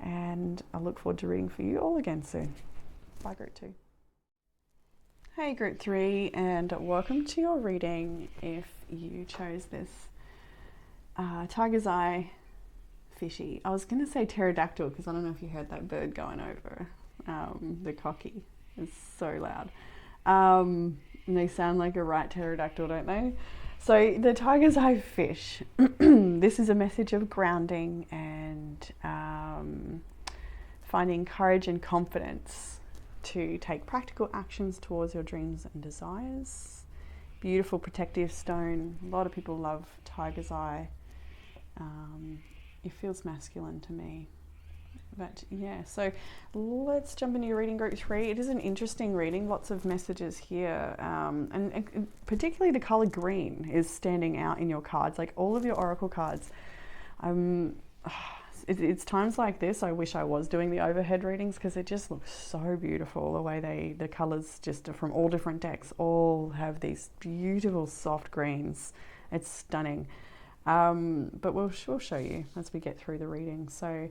Speaker 1: and I look forward to reading for you all again soon. Bye group 2. Hey group 3 and welcome to your reading if you chose this tiger's eye fishy. I was going to say pterodactyl because I don't know if you heard that bird going over the cocky. It's so loud. And they sound like a right pterodactyl, don't they? So the tiger's eye fish, this is a message of grounding and finding courage and confidence to take practical actions towards your dreams and desires. Beautiful protective stone. A lot of people love tiger's eye. It feels masculine to me. But yeah, so let's jump into your reading group 3. It is an interesting reading, lots of messages here. And particularly the color green is standing out in your cards, like all of your oracle cards. It's times like this I wish I was doing the overhead readings because it just looks so beautiful the way the colors just from all different decks all have these beautiful soft greens. It's stunning. But we'll show you as we get through the reading. So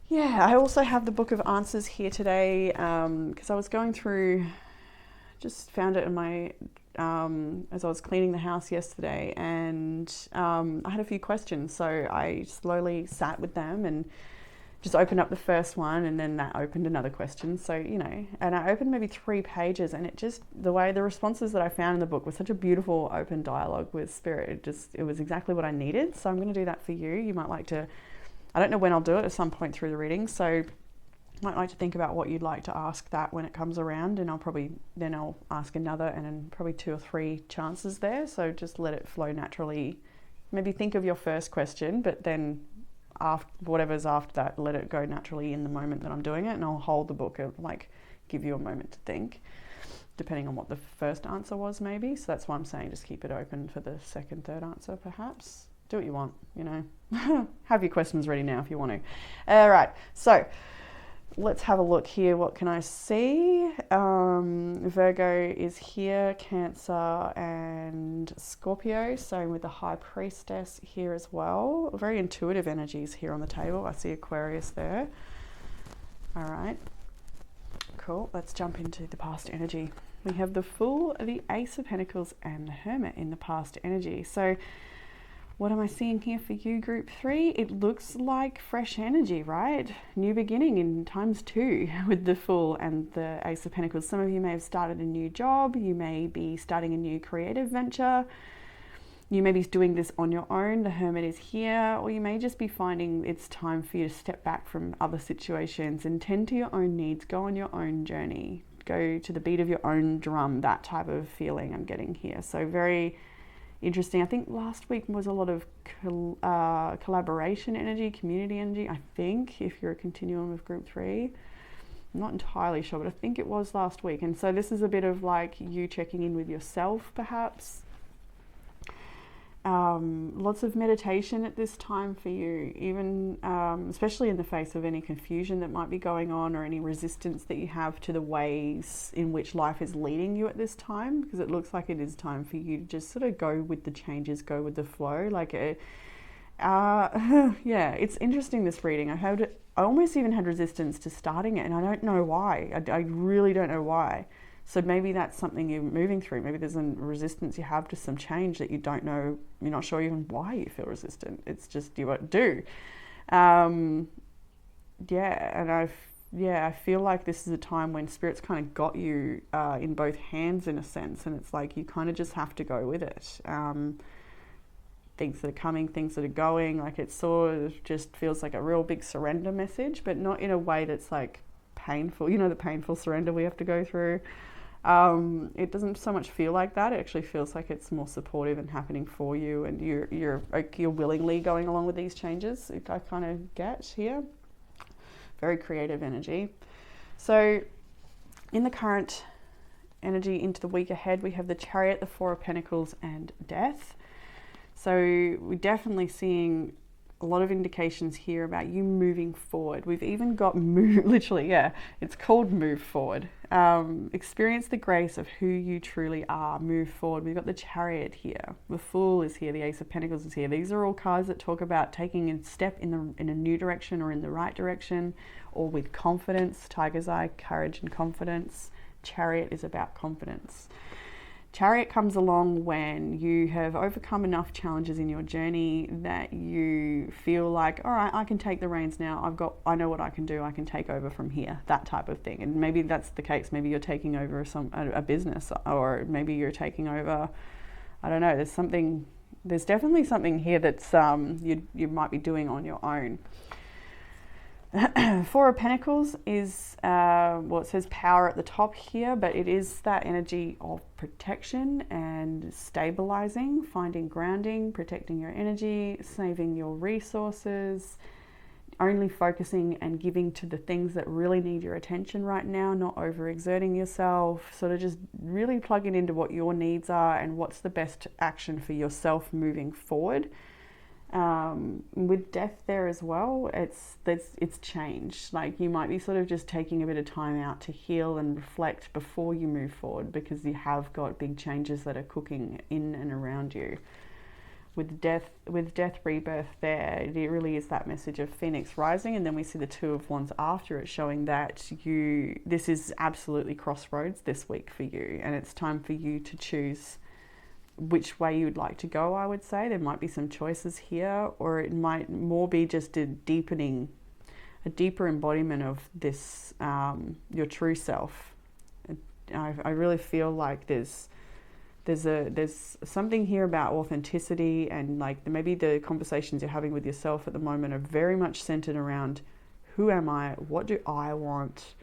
Speaker 1: yeah, I also have the Book of Answers here today because I was going through, just found it in my as I was cleaning the house yesterday and I had a few questions, so I slowly sat with them and just opened up the first one and then that opened another question. So, you know, and I opened maybe 3 pages and it just, the responses that I found in the book was such a beautiful open dialogue with spirit. It was exactly what I needed. So I'm going to do that for you. You might like to, I don't know when I'll do it, at some point through the reading. So might like to think about what you'd like to ask that when it comes around, and I'll ask another and then probably 2 or 3 chances there. So just let it flow naturally. Maybe think of your first question, but then after whatever's after that, let it go naturally in the moment that I'm doing it, and I'll hold the book and like give you a moment to think, depending on what the first answer was maybe. So that's why I'm saying just keep it open for the second, third answer perhaps. Do what you want, you know. Have your questions ready now if you want to. All right, so Let's have a look here. What can I see? Virgo is here, Cancer and Scorpio. Same with the High Priestess here as well. Very intuitive energies here on the table. I see Aquarius there. All right, cool. Let's jump into the past energy. We have the Fool, the Ace of Pentacles and the Hermit in the past energy. So what am I seeing here for you, group 3? It looks like fresh energy, right? New beginning in ×2 with the Fool and the Ace of Pentacles. Some of you may have started a new job. You may be starting a new creative venture. You may be doing this on your own. The Hermit is here. Or you may just be finding it's time for you to step back from other situations and tend to your own needs. Go on your own journey. Go to the beat of your own drum. That type of feeling I'm getting here. So very interesting. I think last week was a lot of collaboration energy, community energy, I think, if you're a continuum of group 3. I'm not entirely sure, but I think it was last week. And so this is a bit of like you checking in with yourself, perhaps. Lots of meditation at this time for you, even especially in the face of any confusion that might be going on or any resistance that you have to the ways in which life is leading you at this time, because it looks like it is time for you to just sort of go with the changes, go with the flow. Like, yeah, it's interesting, this reading. I almost even had resistance to starting it, and I don't know why. I really don't know why. So maybe that's something you're moving through. Maybe there's a resistance you have to some change that you don't know, you're not sure even why you feel resistant. It's just you do. Yeah, and I feel like this is a time when Spirit's kind of got you in both hands in a sense, and it's like you kind of just have to go with it. Things that are coming, things that are going, like it sort of just feels like a real big surrender message, but not in a way that's like painful, you know, the painful surrender we have to go through. It doesn't so much feel like that. It actually feels like it's more supportive and happening for you, and you're willingly going along with these changes. I kind of get here. Very creative energy. So in the current energy into the week ahead, we have the Chariot, the Four of Pentacles and Death. So we're definitely seeing a lot of indications here about you moving forward. We've even got literally, yeah, it's called move forward. Experience the grace of who you truly are. Move forward. We've got the Chariot here. The Fool is here. The Ace of Pentacles is here. These are all cards that talk about taking a step in a new direction or in the right direction, or with confidence. Tiger's Eye, courage and confidence. Chariot is about confidence. Chariot comes along when you have overcome enough challenges in your journey that you feel like, all right, I can take the reins now. I know what I can do. I can take over from here, that type of thing. And maybe that's the case. Maybe you're taking over a business, or maybe you're taking over, I don't know, there's definitely something here that's you might be doing on your own. Four of Pentacles is, well, it says power at the top here, but it is that energy of protection and stabilizing, finding grounding, protecting your energy, saving your resources, only focusing and giving to the things that really need your attention right now, not overexerting yourself, sort of just really plugging into what your needs are and what's the best action for yourself moving forward. With death there as well, it's change. Like you might be sort of just taking a bit of time out to heal and reflect before you move forward, because you have got big changes that are cooking in and around you. With death rebirth there, it really is that message of Phoenix rising, and then we see the Two of Wands after it, showing that this is absolutely crossroads this week for you, and it's time for you to choose which way you would like to go. I would say there might be some choices here, or it might more be just a deeper embodiment of this, your true self. I really feel like there's something here about authenticity, and like maybe the conversations you're having with yourself at the moment are very much centered around who am I, what do I want,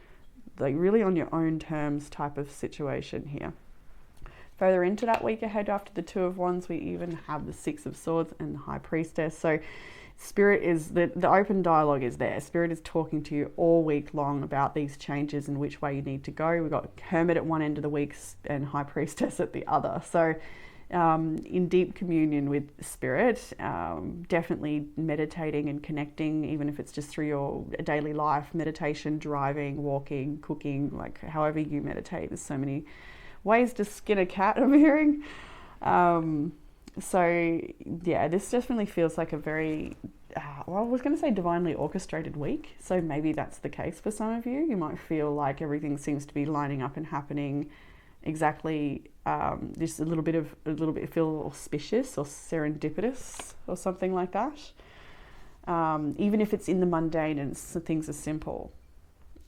Speaker 1: like really on your own terms type of situation here. Further into that week ahead, after the Two of Wands, we even have the Six of Swords and the High Priestess. So Spirit is, the open dialogue is there. Spirit is talking to you all week long about these changes and which way you need to go. We've got Hermit at one end of the week and High Priestess at the other. So in deep communion with spirit, definitely meditating and connecting, even if it's just through your daily life, meditation, driving, walking, cooking, like however you meditate. There's so many ways to skin a cat, I'm hearing. So yeah, this definitely feels like a very, well, I was going to say divinely orchestrated week. So maybe that's the case for some of you. You might feel like everything seems to be lining up and happening exactly, just a little bit feel auspicious or serendipitous or something like that. Even if it's in the mundane and things are simple.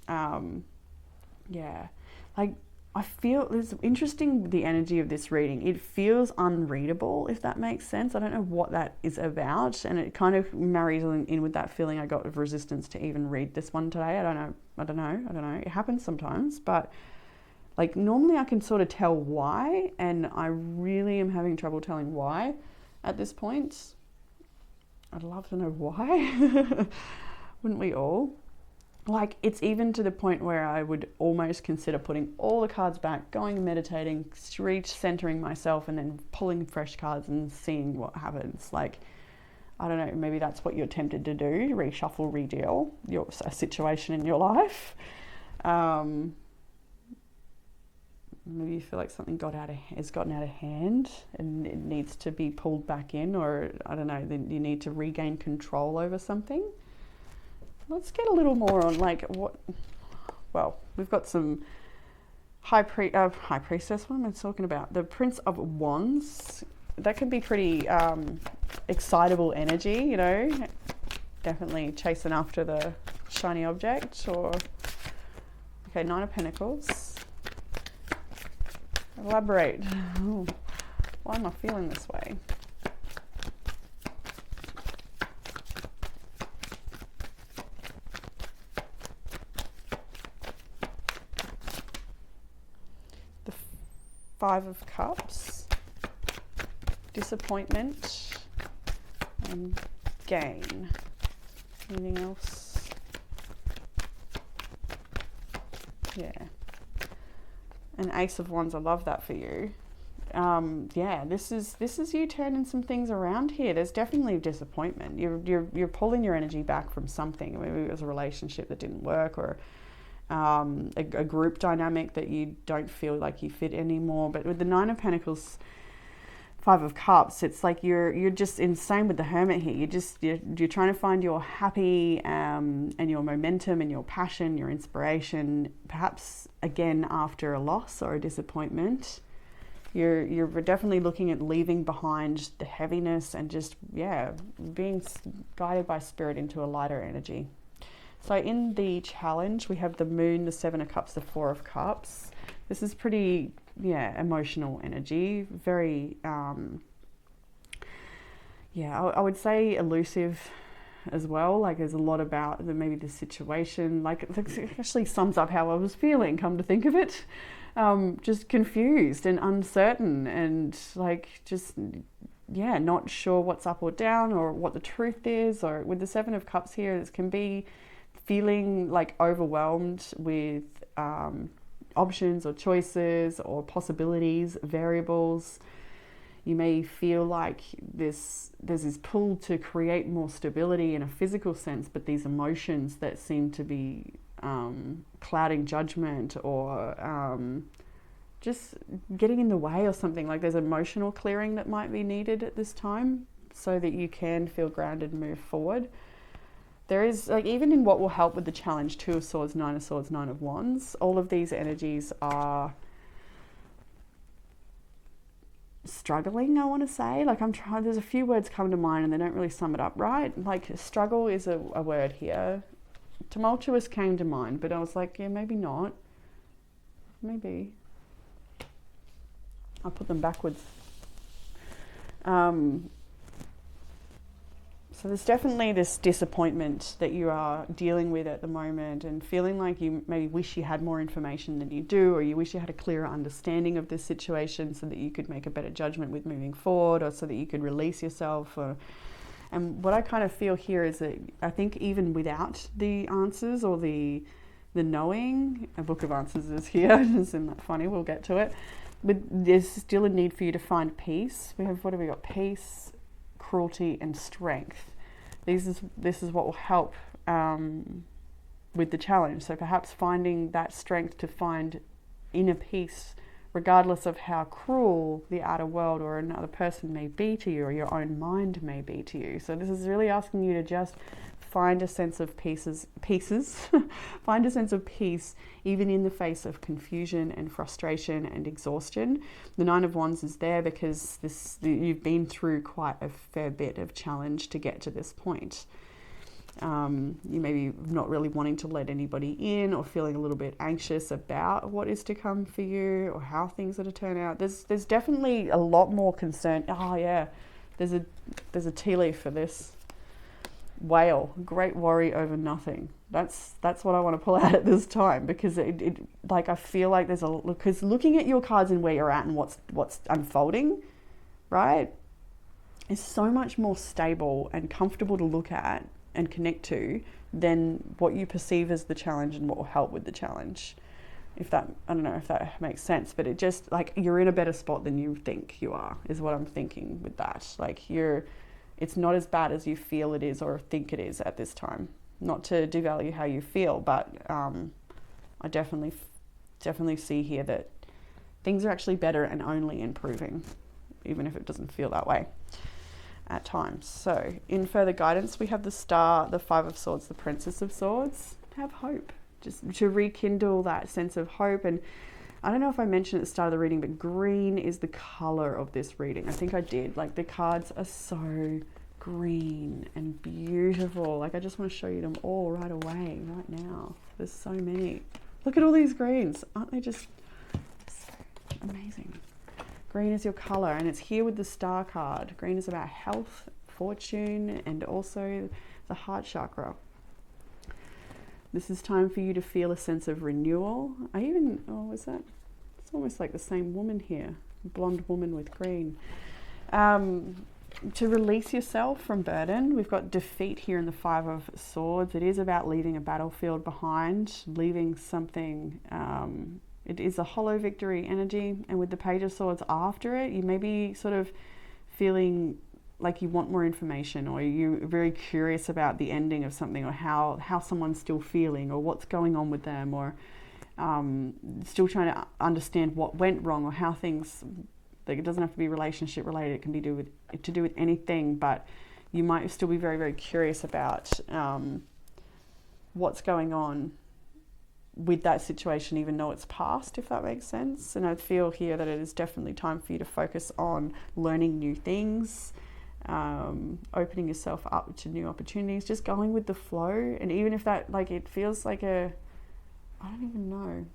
Speaker 1: Yeah, like I feel it's interesting, the energy of this reading. It feels unreadable, if that makes sense. I don't know what that is about, and it kind of marries in with that feeling I got of resistance to even read this one today. I don't know. It happens sometimes, but like normally I can sort of tell why, and I really am having trouble telling why at this point. I'd love to know why. Wouldn't we all? Like, it's even to the point where I would almost consider putting all the cards back, going and meditating, centering myself, and then pulling fresh cards and seeing what happens. Like, I don't know, maybe that's what you're tempted to do, reshuffle, redeal a situation in your life. Maybe you feel like something has gotten out of hand and it needs to be pulled back in, or I don't know, then you need to regain control over something. Let's get a little more on like what. Well, we've got some high priestess. What am I talking about? The Prince of Wands. That can be pretty excitable energy, you know. Definitely chasing after the shiny object. Or okay, Nine of Pentacles. Elaborate. Ooh, why am I feeling this way? Five of Cups, disappointment, and gain. Anything else? Yeah. An Ace of Wands, I love that for you. Yeah, this is you turning some things around here. There's definitely disappointment. You're pulling your energy back from something. Maybe it was a relationship that didn't work, or a group dynamic that you don't feel like you fit anymore. But with the Nine of Pentacles, Five of Cups, it's like you're just insane with the Hermit here. You're trying to find your happy and your momentum and your passion, your inspiration, perhaps again after a loss or a disappointment. You're definitely looking at leaving behind the heaviness and just, yeah, being guided by spirit into a lighter energy. So in the challenge, we have the Moon, the Seven of Cups, the Four of Cups. This is pretty, yeah, emotional energy. Very, yeah, I would say elusive as well. Like there's a lot about maybe the situation. Like it actually sums up how I was feeling, come to think of it. Just confused and uncertain and like just, yeah, not sure what's up or down or what the truth is. Or with the Seven of Cups here, this can be feeling like overwhelmed with options or choices or possibilities, variables. You may feel like there's this pull to create more stability in a physical sense, but these emotions that seem to be clouding judgment or just getting in the way or something. Like there's emotional clearing that might be needed at this time so that you can feel grounded and move forward. There is, like, even in what will help with the challenge, Two of Swords, Nine of Swords, Nine of Wands, all of these energies are struggling, I want to say. Like, there's a few words come to mind and they don't really sum it up right. Like, struggle is a word here. Tumultuous came to mind, but I was like, yeah, maybe not. Maybe. I'll put them backwards. So there's definitely this disappointment that you are dealing with at the moment and feeling like you maybe wish you had more information than you do, or you wish you had a clearer understanding of this situation so that you could make a better judgment with moving forward, or so that you could release yourself. And what I kind of feel here is that I think even without the answers or the knowing, a book of answers is here, isn't that funny? We'll get to it. there's still a need for you to find peace. What have we got? Peace, cruelty, and strength. This is what will help with the challenge. So perhaps finding that strength to find inner peace, regardless of how cruel the outer world or another person may be to you, or your own mind may be to you. So this is really asking you to just find a sense of find a sense of peace, even in the face of confusion and frustration and exhaustion. The Nine of Wands is there because you've been through quite a fair bit of challenge to get to this point. You may be not really wanting to let anybody in, or feeling a little bit anxious about what is to come for you, or how things are to turn out. There's definitely a lot more concern. Oh yeah, there's a tea leaf for this. Whale, great worry over nothing. That's what I want to pull out at this time, because it like, I feel like because looking at your cards and where you're at and what's unfolding, right, is so much more stable and comfortable to look at and connect to than what you perceive as the challenge and what will help with the challenge. I don't know if that makes sense, but it just, like, you're in a better spot than you think you are, is what I'm thinking with that. Like, it's not as bad as you feel it is or think it is at this time. Not to devalue how you feel, but I definitely see here that things are actually better and only improving, even if it doesn't feel that way at times. So in further guidance, we have the Star, the Five of Swords, the Princess of Swords. Have hope, just to rekindle that sense of hope. And I don't know if I mentioned at the start of the reading, but green is the color of this reading. I think I did. Like, the cards are so green and beautiful. Like, I just want to show you them all right away, right now. There's so many. Look at all these greens. Aren't they just so amazing? Green is your color, and it's here with the Star card. Green is about health, fortune, and also the heart chakra. This is time for you to feel a sense of renewal. Is that? It's almost like the same woman here, blonde woman with green. To release yourself from burden. We've got defeat here in the Five of Swords. It is about leaving a battlefield behind, leaving something. It is a hollow victory energy, and with the Page of Swords after it, you may be sort of feeling like you want more information, or you're very curious about the ending of something, or how someone's still feeling, or what's going on with them, or still trying to understand what went wrong, or how things, like, it doesn't have to be relationship related, it can be to do with anything, but you might still be very, very curious about what's going on with that situation, even though it's past, if that makes sense. And I feel here that it is definitely time for you to focus on learning new things, opening yourself up to new opportunities, just going with the flow. And even if that, like, it feels like I don't even know.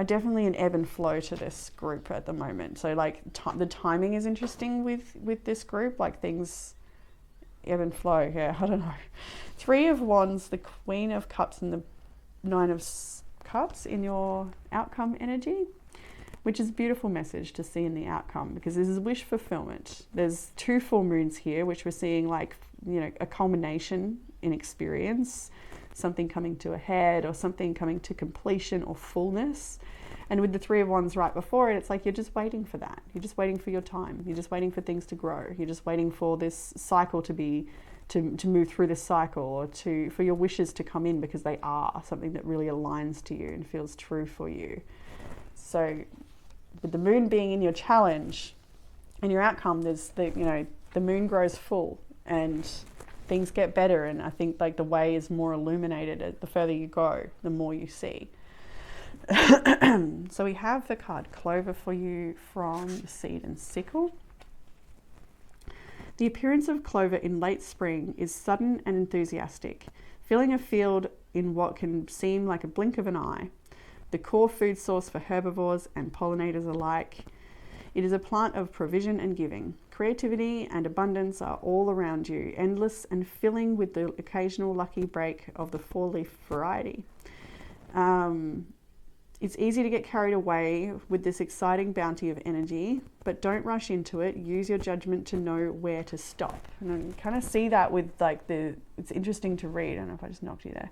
Speaker 1: Definitely an ebb and flow to this group at the moment. So, like, the timing is interesting with this group, like, things ebb and flow. Yeah, I don't know. Three of Wands, the Queen of Cups, and the Nine of Cups in your outcome energy, which is a beautiful message to see in the outcome, because this is wish fulfillment. There's two full moons here, which we're seeing, like, a culmination in experience, something coming to a head, or something coming to completion or fullness. And with the Three of Wands right before it, it's like you're just waiting for that. You're just waiting for your time. You're just waiting for things to grow. You're just waiting for this cycle to move through this cycle, or for your wishes to come in, because they are something that really aligns to you and feels true for you. So with the moon being in your challenge and your outcome, there's the moon grows full and things get better. And I think, like, the way is more illuminated the further you go, the more you see. So we have the card Clover for you from Seed and Sickle. The appearance of clover in late spring is sudden and enthusiastic, filling a field in what can seem like a blink of an eye. The core food source for herbivores and pollinators alike. It is a plant of provision and giving. Creativity and abundance are all around you, endless and filling with the occasional lucky break of the four-leaf variety. It's easy to get carried away with this exciting bounty of energy, but don't rush into it. Use your judgment to know where to stop. And I kind of see that with, like, it's interesting to read. I don't know if I just knocked you there.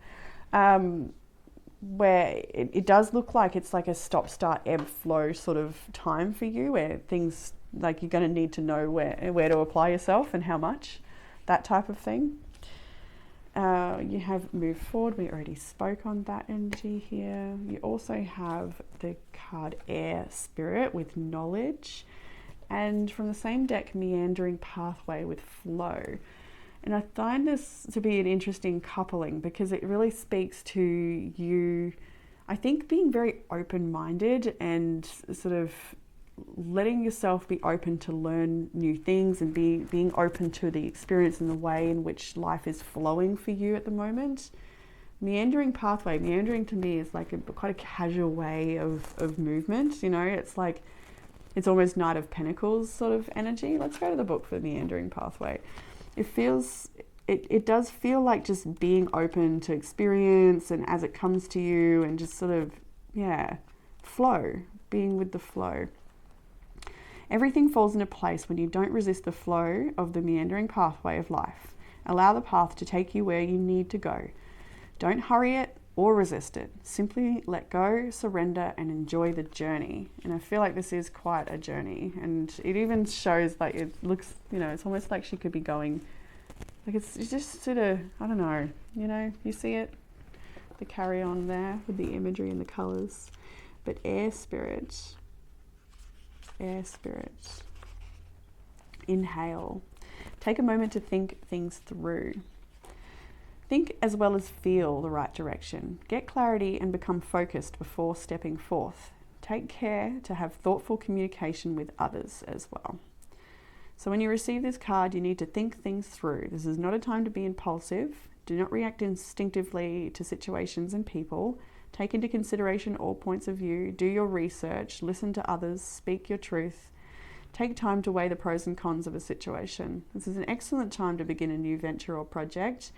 Speaker 1: where it does look like it's like a stop, start, ebb, flow sort of time for you, where things like you're going to need to know where to apply yourself and how much, that type of thing. You have move forward. We already spoke on that energy here. You also have the card Air Spirit with knowledge, and from the same deck, meandering pathway with flow. And I find this to be an interesting coupling because it really speaks to you, I think, being very open-minded and sort of letting yourself be open to learn new things and being open to the experience and the way in which life is flowing for you at the moment. Meandering pathway, meandering to me is like quite a casual way of movement. You know, it's like, it's almost Knight of Pentacles sort of energy. Let's go to the book for meandering pathway. It does feel like just being open to experience and as it comes to you, and just sort of, flow, being with the flow. Everything falls into place when you don't resist the flow of the meandering pathway of life. Allow the path to take you where you need to go. Don't hurry it or resist it. Simply let go, surrender, and enjoy the journey. And I feel like this is quite a journey. And it even shows, like, it looks, it's almost like she could be going, like it's just sort of, I don't know, you see it? The carry on there with the imagery and the colours. But air spirit, inhale. Take a moment to think things through. Think as well as feel the right direction. Get clarity and become focused before stepping forth. Take care to have thoughtful communication with others as well. So when you receive this card, you need to think things through. This is not a time to be impulsive. Do not react instinctively to situations and people. Take into consideration all points of view. Do your research. Listen to others. Speak your truth. Take time to weigh the pros and cons of a situation. This is an excellent time to begin a new venture or project.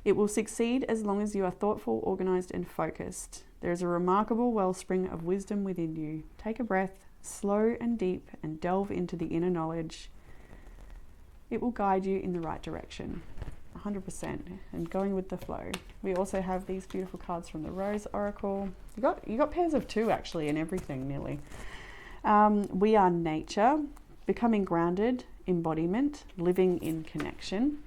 Speaker 1: It will succeed as long as you are thoughtful, organized, and focused. There is a remarkable wellspring of wisdom within you. Take a breath, slow and deep, and delve into the inner knowledge. It will guide you in the right direction, 100%, and going with the flow. We also have these beautiful cards from the Rose Oracle. You got pairs of two actually, and everything nearly. We are nature, becoming grounded, embodiment, living in connection.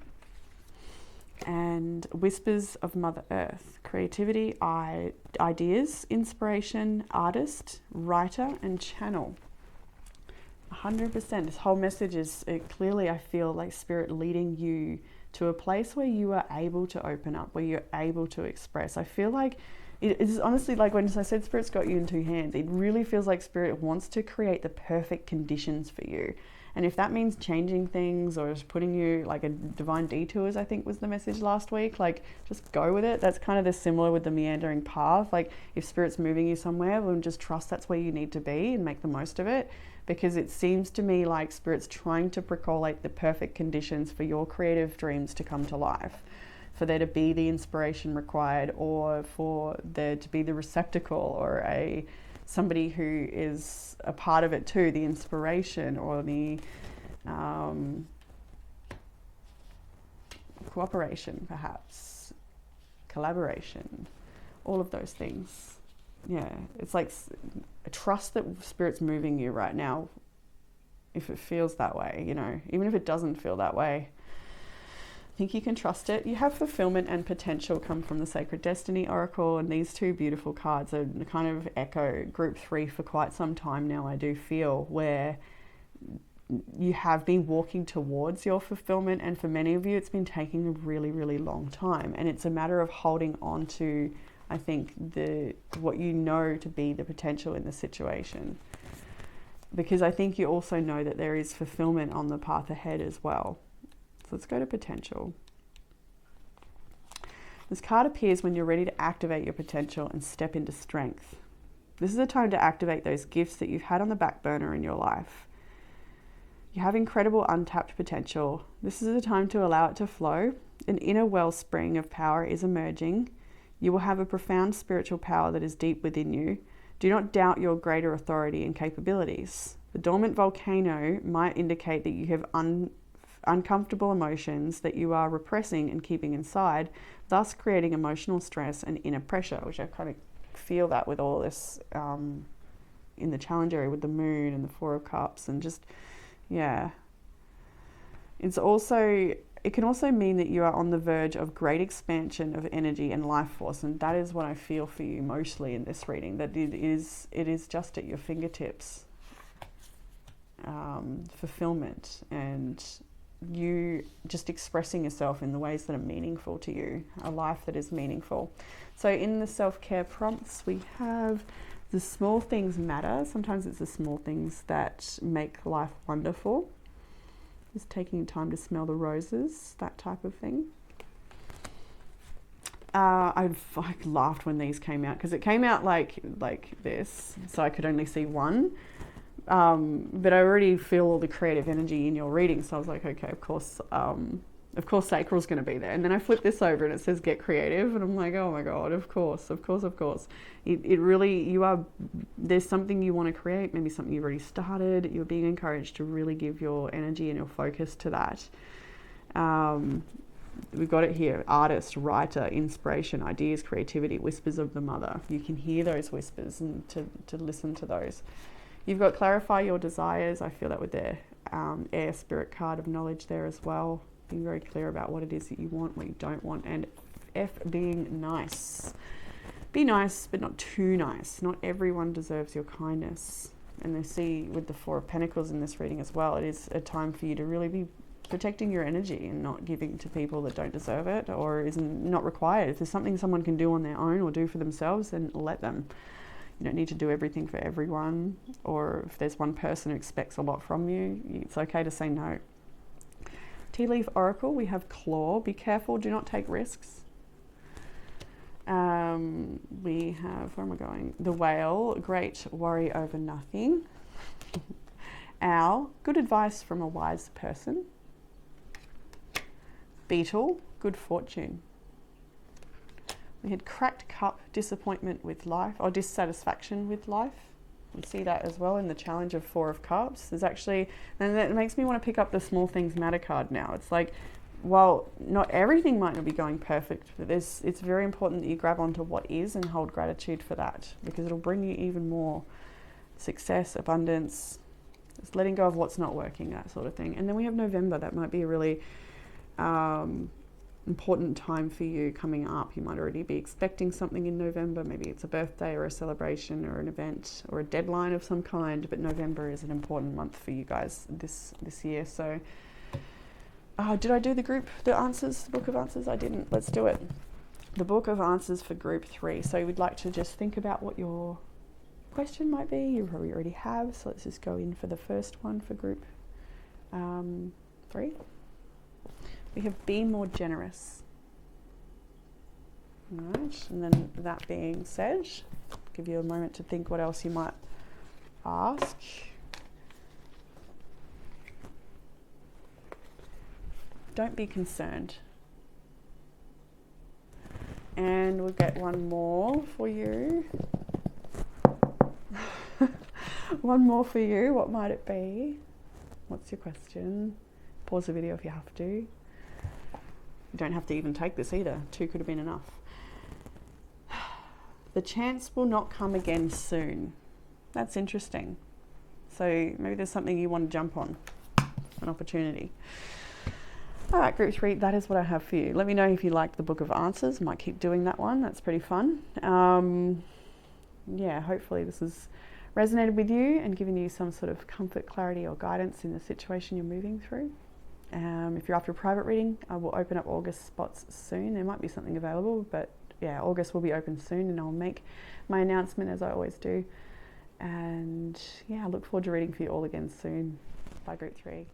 Speaker 1: And whispers of Mother Earth, creativity, ideas, inspiration, artist, writer, and channel. 100%. This whole message is clearly, I feel like Spirit leading you to a place where you are able to open up, where you're able to express. I feel like it is honestly, like when I said Spirit's got you in two hands, it really feels like Spirit wants to create the perfect conditions for you. And if that means changing things or just putting you like a divine detours, I think was the message last week, like just go with it. That's kind of the similar with the meandering path. Like if Spirit's moving you somewhere, well, just trust that's where you need to be and make the most of it. Because it seems to me like Spirit's trying to percolate the perfect conditions for your creative dreams to come to life. For there to be the inspiration required, or for there to be the receptacle, or somebody who is a part of it too, the inspiration or the cooperation, perhaps, collaboration, all of those things. Yeah, it's like a trust that Spirit's moving you right now, if it feels that way, even if it doesn't feel that way. I think you can trust it. You have fulfillment and potential come from the Sacred Destiny Oracle, and these two beautiful cards are kind of echo group 3 for quite some time now, I do feel, where you have been walking towards your fulfillment, and for many of you it's been taking a really, really long time, and it's a matter of holding on to, I think, what you know to be the potential in the situation. Because I think you also know that there is fulfillment on the path ahead as well. So let's go to potential. This card appears when you're ready to activate your potential and step into strength. This is a time to activate those gifts that you've had on the back burner in your life. You have incredible untapped potential. This is a time to allow it to flow. An inner wellspring of power is emerging. You will have a profound spiritual power that is deep within you. Do not doubt your greater authority and capabilities. The dormant volcano might indicate that you have uncomfortable emotions that you are repressing and keeping inside, thus creating emotional stress and inner pressure, which I kind of feel that with all this in the challenge area with the moon and the Four of Cups, and just, yeah. It can also mean that you are on the verge of great expansion of energy and life force, and that is what I feel for you mostly in this reading, that it is just at your fingertips. Fulfillment and you just expressing yourself in the ways that are meaningful to you, a life that is meaningful. So in the self-care prompts, we have the small things matter. Sometimes it's the small things that make life wonderful. Just taking time to smell the roses, that type of thing. I laughed when these came out, because it came out like this, so I could only see one. But I already feel all the creative energy in your reading, so I was like, okay, of course Sacral's going to be there. And then I flip this over and it says get creative, and I'm like, oh my god, of course. It really, there's something you want to create, maybe something you've already started. You're being encouraged to really give your energy and your focus to that. We've got it here: artist, writer, inspiration, ideas, creativity, whispers of the mother. You can hear those whispers and to listen to those. You've got clarify your desires. I feel that with their air spirit card of knowledge there as well. Being very clear about what it is that you want, what you don't want. And F, being nice. Be nice, but not too nice. Not everyone deserves your kindness. And they see with the Four of Pentacles in this reading as well, it is a time for you to really be protecting your energy and not giving to people that don't deserve it or is not required. If there's something someone can do on their own or do for themselves, then let them. You don't need to do everything for everyone, or if there's one person who expects a lot from you, it's okay to say no. Tea Leaf Oracle, we have Claw. Be careful, do not take risks. We have, where am I going? The Whale, great worry over nothing. Owl, good advice from a wise person. Beetle, good fortune. We had Cracked Cup, disappointment with life, or dissatisfaction with life. We see that as well in the challenge of Four of Cups. There's actually, and that makes me want to pick up the Small Things Matter card now. It's like, while not everything might not be going perfect, but it's very important that you grab onto what is and hold gratitude for that, because it'll bring you even more success, abundance. It's letting go of what's not working, that sort of thing. And then we have November. That might be a really important time for you coming up. You might already be expecting something in November. Maybe it's a birthday or a celebration or an event or a deadline of some kind, but November is an important month for you guys this year. So did I do the answers, the book of answers? I didn't. Let's do it. The book of answers for group 3. So we'd like to just think about what your question might be. You probably already have, so let's just go in for the first one for group 3. We have be more generous. All right, and then that being said, give you a moment to think what else you might ask. Don't be concerned. And we'll get one more for you. One more for you. What might it be? What's your question? Pause the video if you have to. You don't have to even take this either. 2 could have been enough. The chance will not come again soon. That's interesting. So maybe there's something you want to jump on, an opportunity. All right, group 3, that is what I have for you. Let me know if you liked the book of answers. Might keep doing that one. That's pretty fun. Yeah, hopefully this has resonated with you and given you some sort of comfort, clarity, or guidance in the situation you're moving through. If you're after a private reading, I will open up August spots soon. There might be something available, but yeah, August will be open soon, and I'll make my announcement as I always do. And yeah, I look forward to reading for you all again soon. Bye, group 3.